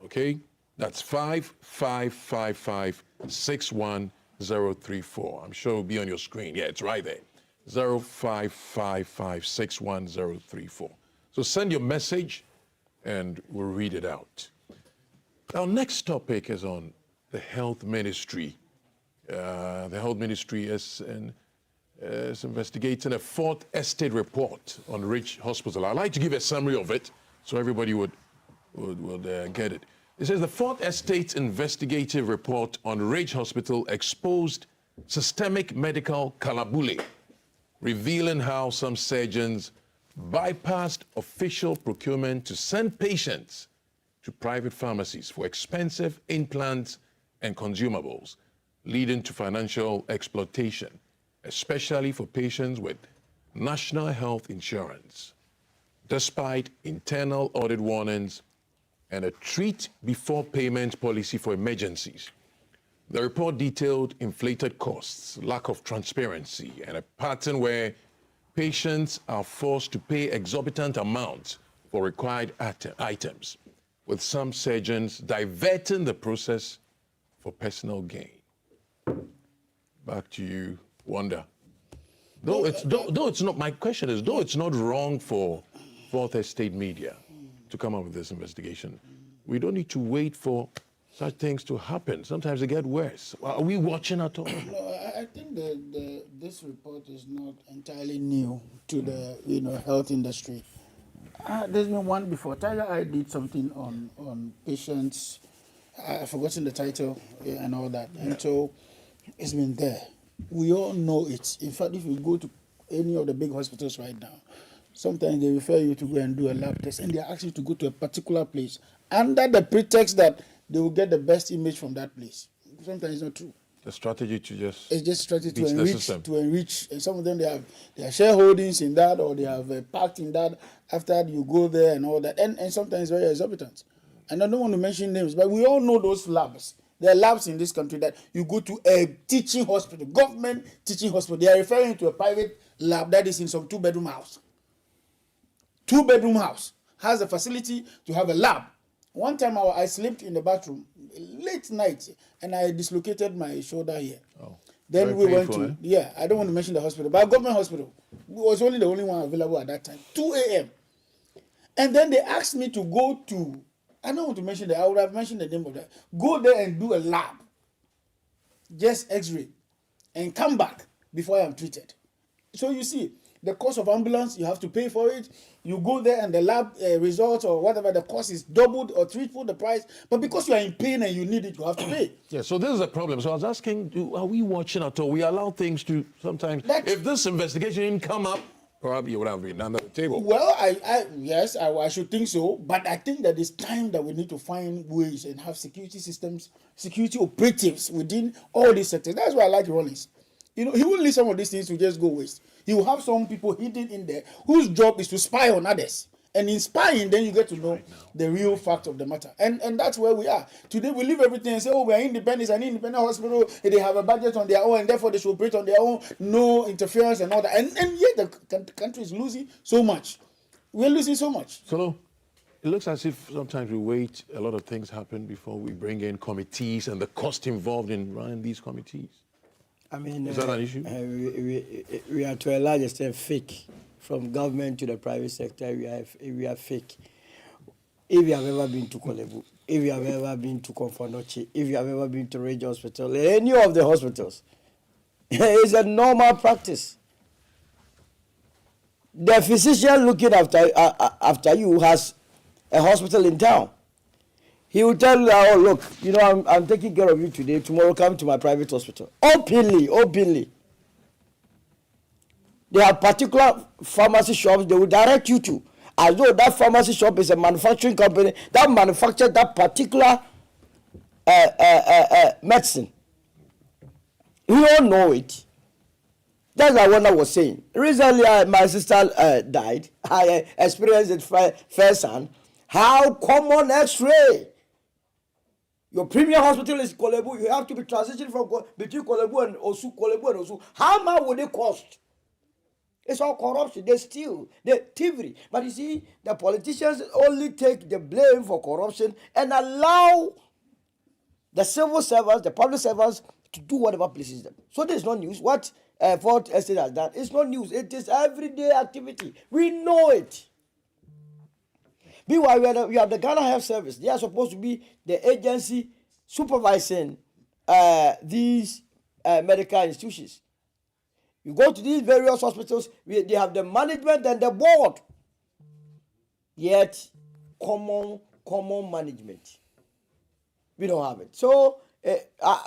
Okay? That's 5555 61034. I'm sure it'll be on your screen. Yeah, it's right there. 0555 61034. So send your message and we'll read it out. Our next topic is on the health ministry. The health ministry is investigating a fourth estate report on Ridge Hospital. I'd like to give a summary of it so everybody would get it. It says the fourth estate investigative report on Ridge Hospital exposed systemic medical kalabule, revealing how some surgeons bypassed official procurement to send patients to private pharmacies for expensive implants and consumables, leading to financial exploitation, especially for patients with national health insurance. Despite internal audit warnings and a treat before payment policy for emergencies, the report detailed inflated costs, lack of transparency, and a pattern where patients are forced to pay exorbitant amounts for required items, with some surgeons diverting the process for personal gain. Back to you, Wanda. Though it's not, my question is, though it's not wrong for Fourth Estate Media to come up with this investigation, we don't need to wait for such things to happen. Sometimes they get worse. Are we watching at all? No, I think this report is not entirely new to the health industry. There's been one before. Tiger Eye did something on patients. I've forgotten the title and all that. Yeah. And so it's been there. We all know it. In fact, if you go to any of the big hospitals right now, sometimes they refer you to go and do a lab test, and they ask you to go to a particular place under the pretext that they will get the best image from that place. Sometimes it's not true. The strategy to just... It's just strategy to enrich. And some of them, they have shareholdings in that, or they have parked in that after you go there and all that. And sometimes very exorbitant. And I don't want to mention names, but we all know those labs. There are labs in this country that you go to a teaching hospital, government teaching hospital. They are referring to a private lab that is in some two-bedroom house. Two-bedroom house has a facility to have a lab. One time I slept in the bathroom late night and I dislocated my shoulder here. Oh, then we went to, I don't want to mention the hospital, but a government hospital. It was only the only one available at that time, 2 a.m. And then they asked me to go to, I don't want to mention that, I would have mentioned the name of that. Go there and do a lab, just x-ray, and come back before I am treated. So you see, the cost of ambulance, you have to pay for it. You go there and the lab results or whatever, the cost is doubled or tripled the price. But because you are in pain and you need it, you have to pay. Yeah, so this is a problem. So I was asking, are we watching at all? We allow things to sometimes... if this investigation didn't come up, probably it would have been under the table. Well, yes, I should think so. But I think that it's time that we need to find ways and have security systems, security operatives within all these sectors. That's why I like Rollins. He won't leave some of these things to just go waste. He will have some people hidden in there whose job is to spy on others. And in spying, then you get to know the real fact of the matter. And that's where we are. Today we leave everything and say, oh, we are independent, it's an independent hospital, they have a budget on their own, and therefore they should operate on their own, no interference and all that. And yet the country is losing so much. We're losing so much. So it looks as if sometimes we wait, a lot of things happen before we bring in committees and the cost involved in running these committees. I mean, is that an issue? We are to a large extent fake. From government to the private sector, we are fake. If you have ever been to Kolebu, if you have ever been to Konfonochi, if you have ever been to Ridge Hospital, any of the hospitals, it's a normal practice. The physician looking after you has a hospital in town. He will tell you, oh, look, I'm taking care of you today. Tomorrow, come to my private hospital. Openly. They have particular pharmacy shops they will direct you to. As though that pharmacy shop is a manufacturing company that manufactures that particular medicine. We all know it. That's what Warner was saying. Recently, my sister died. I experienced it firsthand. How common X-ray. Your premier hospital is Kolebu. You have to be transitioned from between Kolebu and Osu. How much would it cost? It's all corruption. They steal, they thievery. But you see, the politicians only take the blame for corruption and allow the civil servants, the public servants, to do whatever pleases them. So there's no news. What Fort Estate has done, it's not news. It is everyday activity. We know it. Meanwhile, we have the Ghana Health Service. They are supposed to be the agency supervising these medical institutions. You go to these various hospitals, they have the management and the board. Yet, common management. We don't have it. So,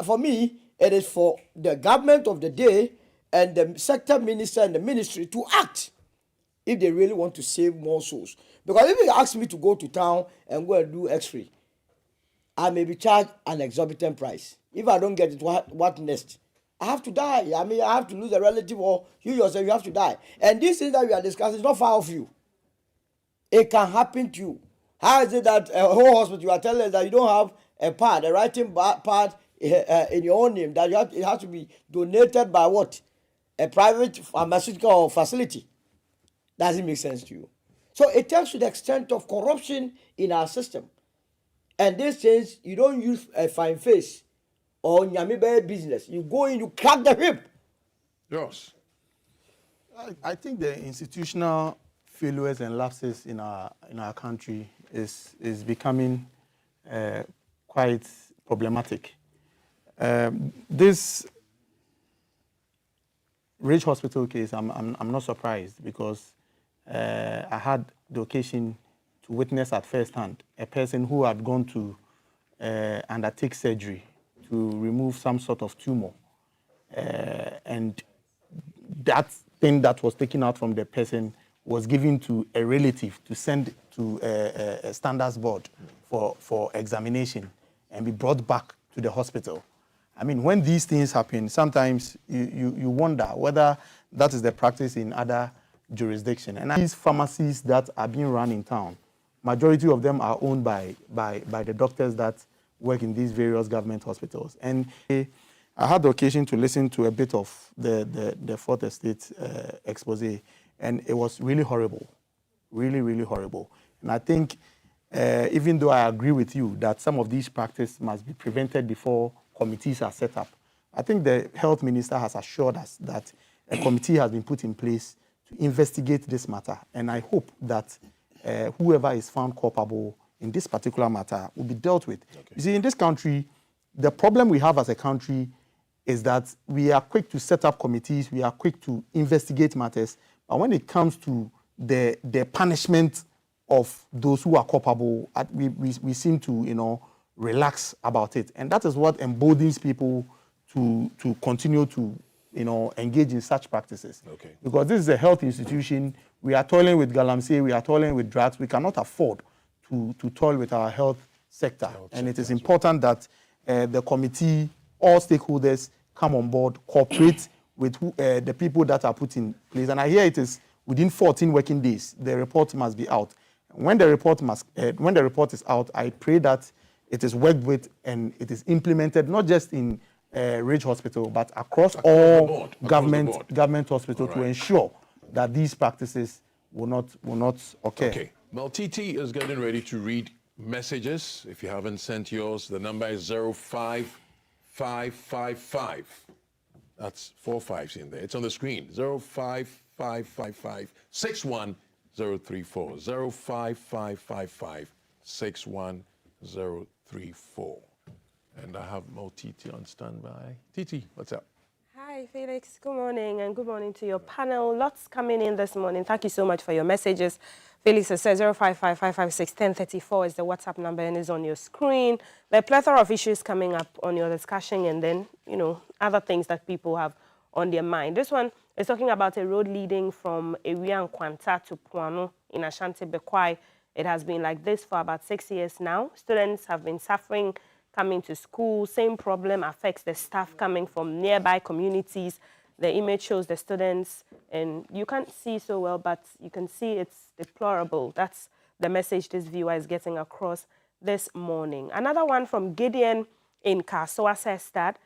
for me, it is for the government of the day and the sector minister and the ministry to act if they really want to save more souls. Because if you ask me to go to town and go and do X-ray, I may be charged an exorbitant price. If I don't get it, what next? I have to die. I mean, I have to lose a relative, or you yourself, you have to die. And this thing that we are discussing is not far off you. It can happen to you. How is it that a whole hospital, you are telling us that you don't have a pad, a writing pad in your own name, that it has to be donated by what? A private pharmaceutical facility. Doesn't make sense to you. So it tells to the extent of corruption in our system. And this says you don't use a fine face or nyamibe business. You go in, you crack the whip. Yes. I think the institutional failures and lapses in our country is becoming quite problematic. This Ridge Hospital case, I'm not surprised, because I had the occasion to witness at first hand a person who had gone to undertake surgery to remove some sort of tumor, and that thing that was taken out from the person was given to a relative to send to a standards board for examination and be brought back to the hospital. I mean, when these things happen, sometimes you wonder whether that is the practice in other jurisdictions. And these pharmacies that are being run in town, majority of them are owned by the doctors that work in these various government hospitals. And I had the occasion to listen to a bit of the Fourth Estate expose, and it was really horrible, really, really horrible. And I think, even though I agree with you that some of these practices must be prevented before committees are set up, I think the health minister has assured us that a committee has been put in place to investigate this matter. And I hope that whoever is found culpable in this particular matter will be dealt with. Okay. You see, in this country, the problem we have as a country is that we are quick to set up committees, we are quick to investigate matters, but when it comes to the punishment of those who are culpable, we seem to, relax about it. And that is what emboldens people to continue to, engage in such practices. Okay. Because this is a health institution. We are toiling with galamsey, we are toiling with drugs. We cannot afford to toil with our health sector. And it is important that the committee, all stakeholders come on board, cooperate with the people that are put in place. And I hear it is within 14 working days, the report must be out. When the report is out, I pray that it is worked with and it is implemented, not just in Ridge Hospital, but across all government hospitals, to ensure that these practices will not occur. Okay. Well, TT is getting ready to read messages. If you haven't sent yours, the number is 05555. That's 4 5s in there. It's on the screen. 05555 61034. 05555 61034. And I have more TT on standby. TT, what's up? Hi, Felix. Good morning, and good morning to your panel. Lots coming in this morning. Thank you so much for your messages. Felix says 05555611034 is the WhatsApp number and is on your screen. There are a plethora of issues coming up on your discussion, and then, other things that people have on their mind. This one is talking about a road leading from Ewia Nkwanta to Puano in Ashanti Bekwai. It has been like this for about 6 years now. Students have been suffering coming to school. Same problem affects the staff coming from nearby communities The image shows the students, and you can't see so well, but you can see it's deplorable. That's the message this viewer is getting across this morning. Another one from Gideon in Kasoa says that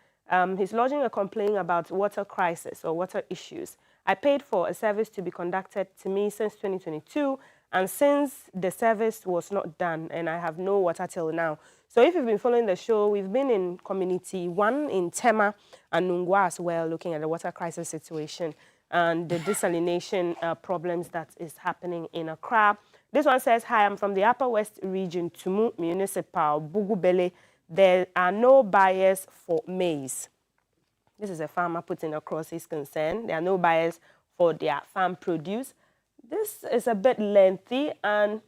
he's lodging a complaint about water crisis or water issues. I paid for a service to be conducted to me since 2022, and since the service was not done, and I have no water till now. So if you've been following the show, we've been in Community 1 in Tema and Nungwa as well, looking at the water crisis situation and the desalination problems that is happening in Accra. This one says, hi, I'm from the Upper West Region, Tumu Municipal, Bugubele. There are no buyers for maize. This is a farmer putting across his concern. There are no buyers for their farm produce. This is a bit lengthy and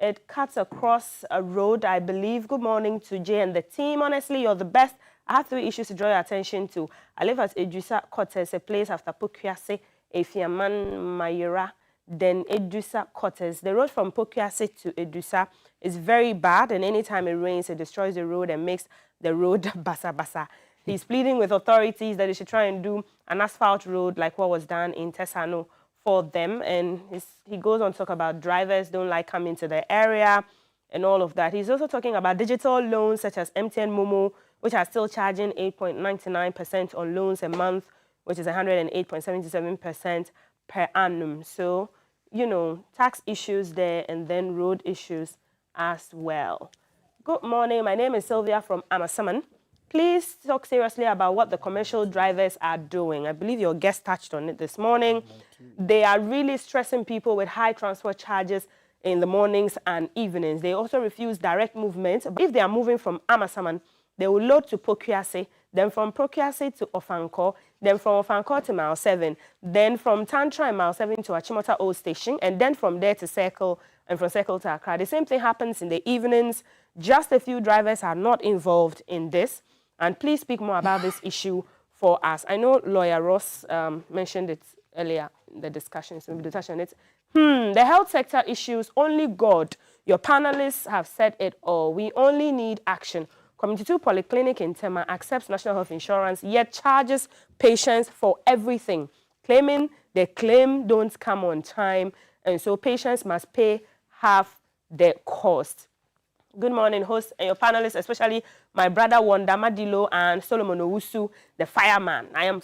it cuts across a road, I believe. Good morning to Jay and the team. Honestly, you're the best. I have 3 issues to draw your attention to. I live at Edusa Quarters, a place after Pokuase, Efiaman, Mayera, then Edusa Quarters. The road from Pokuase to Edusa is very bad, and anytime it rains, it destroys the road and makes the road basa-basa. He's pleading with authorities that they should try and do an asphalt road like what was done in Tesano for them. And he goes on to talk about drivers don't like coming to the area and all of that. He's also talking about digital loans such as MTN Momo, which are still charging 8.99% on loans a month, which is 108.77% per annum. So, you know, tax issues there and then road issues as well. Good morning. My name is Sylvia from Amasaman. Please talk seriously about what the commercial drivers are doing. I believe your guest touched on it this morning. They are really stressing people with high transport charges in the mornings and evenings. They also refuse direct movement. If they are moving from Amasaman, they will load to Pokuase, then from Pokuase to Ofanko, then from Ofanko to Mile 7, then from Tantra and Mile 7 to Achimota Old Station, and then from there to Circle, and from Circle to Accra. The same thing happens in the evenings. Just a few drivers are not involved in this. And please speak more about this issue for us. I know Lawyer Ross mentioned it earlier in the discussion, so we'll touch on it. The health sector issues, only God. Your panelists have said it all. We only need action. Community 2 Polyclinic in Tema accepts national health insurance, yet charges patients for everything, claiming the claim don't come on time, and so patients must pay half the cost. Good morning, hosts and your panelists, especially my brother Wanda Madilo and Solomon Owusu, the fireman. I'm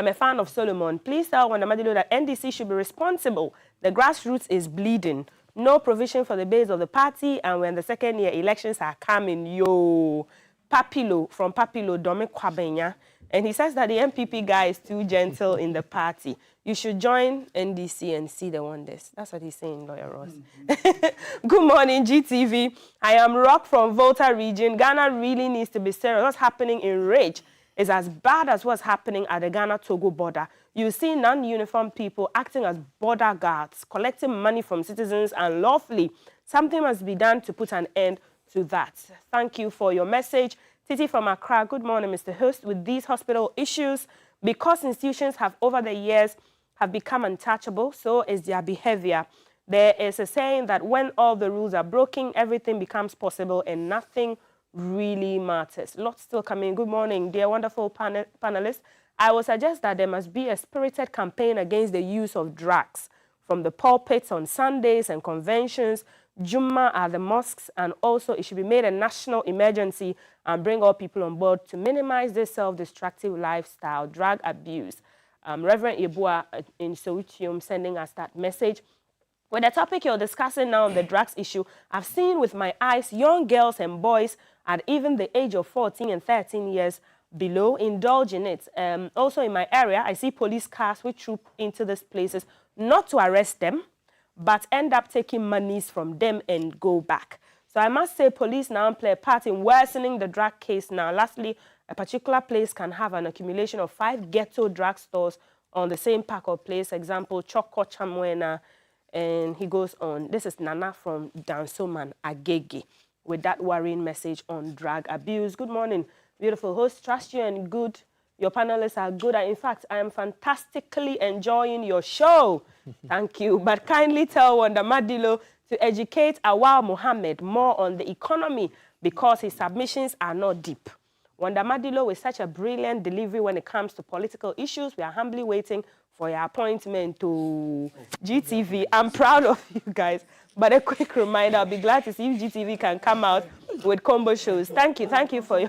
a fan of Solomon. Please tell Wanda Madilo that NDC should be responsible. The grassroots is bleeding. No provision for the base of the party, and when the second year elections are coming, yo, Papilo, from Papilo, Dome KWABENA. And he says that the MPP guy is too gentle in the party. You should join NDC and see the wonders. That's what he's saying, Lawyer Ross. Good morning, GTV. I am Rock from Volta region. Ghana really needs to be serious. What's happening in Rage is as bad as what's happening at the Ghana-Togo border. You see non-uniformed people acting as border guards, collecting money from citizens unlawfully. Something must be done to put an end to that. Thank you for your message. Titi from Accra, good morning, Mr. Host. With these hospital issues, because institutions have over the years have become untouchable, so is their behavior. There is a saying that when all the rules are broken, everything becomes possible and nothing really matters. Lots still coming. Good morning, dear wonderful panelists. I would suggest that there must be a spirited campaign against the use of drugs from the pulpits on Sundays and conventions, Jumma at the mosques, and also it should be made a national emergency and bring all people on board to minimize this self-destructive lifestyle, drug abuse. Reverend Ibua in Soutium sending us that message. With the topic you're discussing now, the drugs issue, I've seen with my eyes young girls and boys at even the age of 14 and 13 years below indulge in it. Also in my area, I see police cars which troop into these places, not to arrest them, but end up taking monies from them and go back. So I must say police now play a part in worsening the drug case now. Lastly, a particular place can have an accumulation of 5 ghetto drug stores on the same park or place. Example, Choko Chamwena, and he goes on. This is Nana from Dansoman, Agege, with that worrying message on drug abuse. Good morning, beautiful host. Trust you and good. Your panelists are good. In fact, I am fantastically enjoying your show. Thank you. But kindly tell Wanda Madilo to educate Awal Mohammed more on the economy because his submissions are not deep. Wanda Madilo, with such a brilliant delivery when it comes to political issues, we are humbly waiting for your appointment to GTV. I'm proud of you guys. But a quick reminder, I'll be glad to see if GTV can come out with combo shows. Thank you for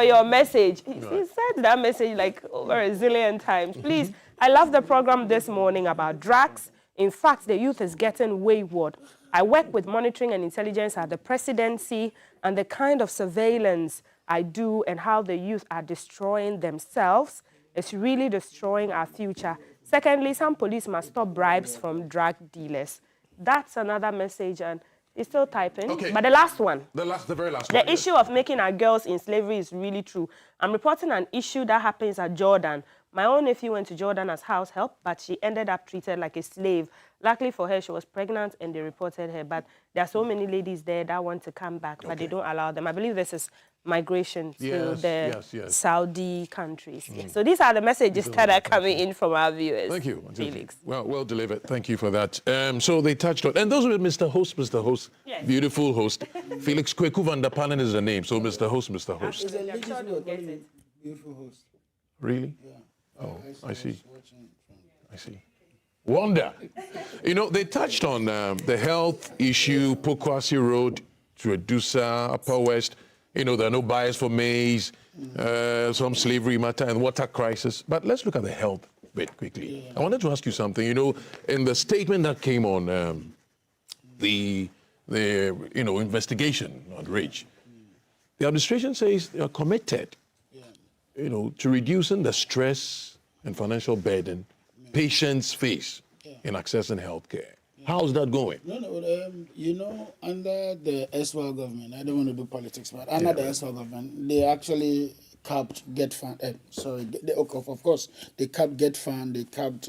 your message. He said that message like over a zillion times. Please, I love the program this morning about drugs. In fact, the youth is getting wayward. I work with monitoring and intelligence at the presidency, and the kind of surveillance I do and how the youth are destroying themselves is really destroying our future. Secondly, some police must stop bribes from drug dealers. That's another message, and it's still typing. Okay. But the last one. The very last one. The issue of making our girls in slavery is really true. I'm reporting an issue that happens at Jordan. My own nephew went to Jordan as house help, but she ended up treated like a slave. Luckily for her, she was pregnant and they reported her. But there are so many ladies there that want to come back, but they don't allow them. I believe this is migration to the Saudi countries. So these are the messages that are coming in from our viewers. Thank you, Felix. Well delivered. Thank you for that. So they touched on, and those were Mr. Host, yes. Beautiful host. Felix Kweku van der Pannen is the name. So Mr. Host. It's a lady who get it. Beautiful host. Really? Yeah. Oh, I see. I see. Wonder. You know, they touched on the health issue, Pokwasi Road to Edusa, Upper West. You know, there are no buyers for maize, some slavery matter and water crisis. But let's look at the health bit quickly. Yeah. I wanted to ask you something. You know, in the statement that came on the investigation on Ridge, the administration says they are committed, you know, to reducing the stress and financial burden patients face in accessing health care. How's that going? No, you know, under the SWAL government, I don't want to do politics, but under the SWAL government, they actually capped Get Fund. Of course, they capped Get Fund, they capped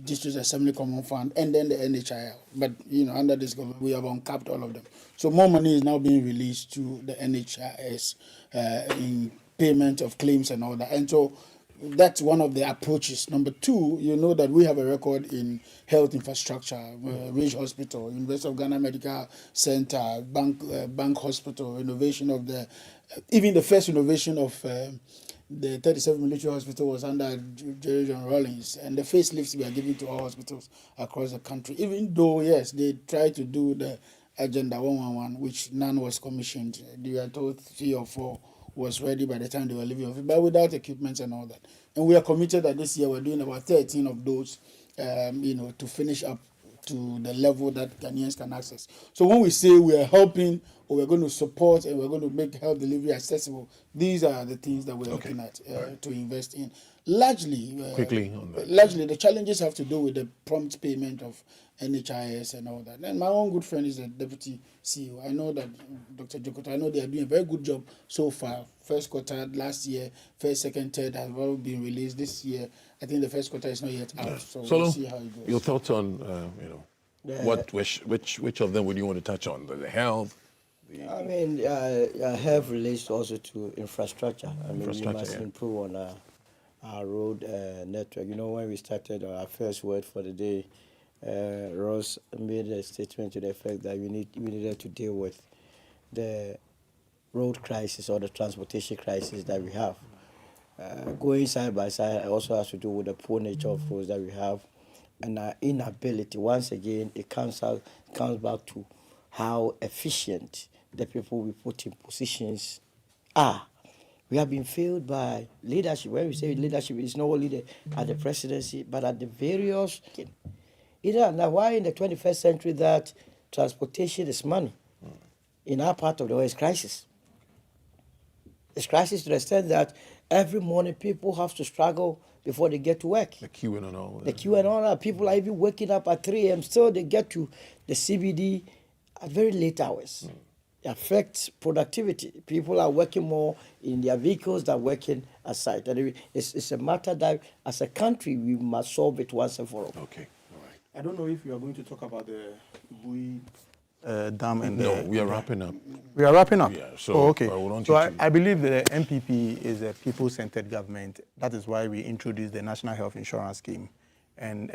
District Assembly Common Fund, and then the NHIL. But, you know, under this government, we have uncapped all of them. So more money is now being released to the NHIS in payment of claims and all that. And so that's one of the approaches. Number two, you know that we have a record in health infrastructure, Ridge Hospital, University of Ghana Medical Center, Bank Hospital, innovation of even the first innovation of the 37 military hospital was under Jerry John Rawlings, and the facelifts we are giving to all hospitals across the country. Even though, yes, they tried to do the Agenda 111, which none was commissioned. They were told 3 or 4 was ready by the time they were leaving office, but without equipment and all that. And we are committed that this year we're doing about 13 of those, you know, to finish up to the level that Ghanaians can access. So when we say we are helping or we're going to support and we're going to make health delivery accessible, these are the things that we're looking at to invest in. Largely, quickly on that. Largely, the challenges have to do with the prompt payment of NHIS and all that. And my own good friend is the deputy CEO. I know that Dr. Jokota, I know they are doing a very good job so far. First quarter last year, first, second, third have all been released this year. I think the first quarter is not yet out, so we'll see how it goes. Your thoughts on, which of them would you want to touch on? The health? I mean, health relates also to infrastructure. I mean, we must improve on our road network. You know, when we started our first word for the day, Ross made a statement to the effect that we needed to deal with the road crisis or the transportation crisis that we have. Going side by side also has to do with the poor nature of roads that we have and our inability. Once again, it comes back to how efficient the people we put in positions are. We have been failed by leadership. When we say leadership, it's not only at the presidency, but at the various. Now, why in the 21st century that transportation is money? In our part of the world, it's crisis. It's crisis to the extent that every morning people have to struggle before they get to work. The queuing and all that. The queue and all that. People are even waking up at 3 a.m. Still, they get to the CBD at very late hours. It affects productivity. People are working more in their vehicles than working at site. And it's a matter that, as a country, we must solve it once and for all. Okay. All right. I don't know if you are going to talk about the Bui dam and no, we are wrapping up. We are wrapping up? Yeah, so okay. I believe the MPP is a people-centered government. That is why we introduced the National Health Insurance Scheme. And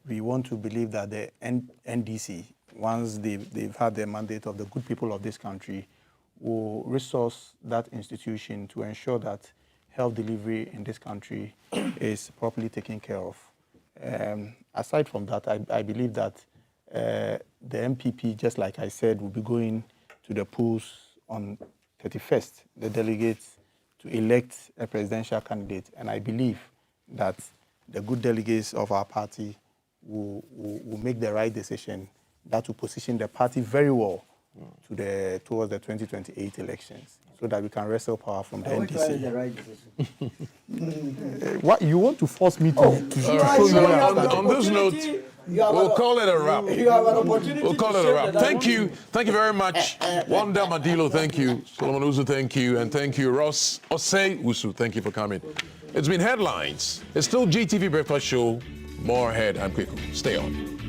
we want to believe that the NDC, once they've had the mandate of the good people of this country, will resource that institution to ensure that health delivery in this country is properly taken care of. Aside from that, I believe that the MPP, just like I said, will be going to the polls on 31st, the delegates, to elect a presidential candidate. And I believe that the good delegates of our party will make the right decision that will position the party very well towards the 2028 elections, so that we can wrestle power from the NDC. Which one is the right decision? What you want to force me to show you? On this note, we'll call it a wrap. You have an opportunity. We'll call it a wrap. Thank you very much. Wanda Madilo, thank you. Solomon Usu, thank you, and thank you, Ross Osei Usu. Thank you for coming. It's been Headlines. It's still GTV Breakfast Show. More ahead. I'm Kweku. Stay on.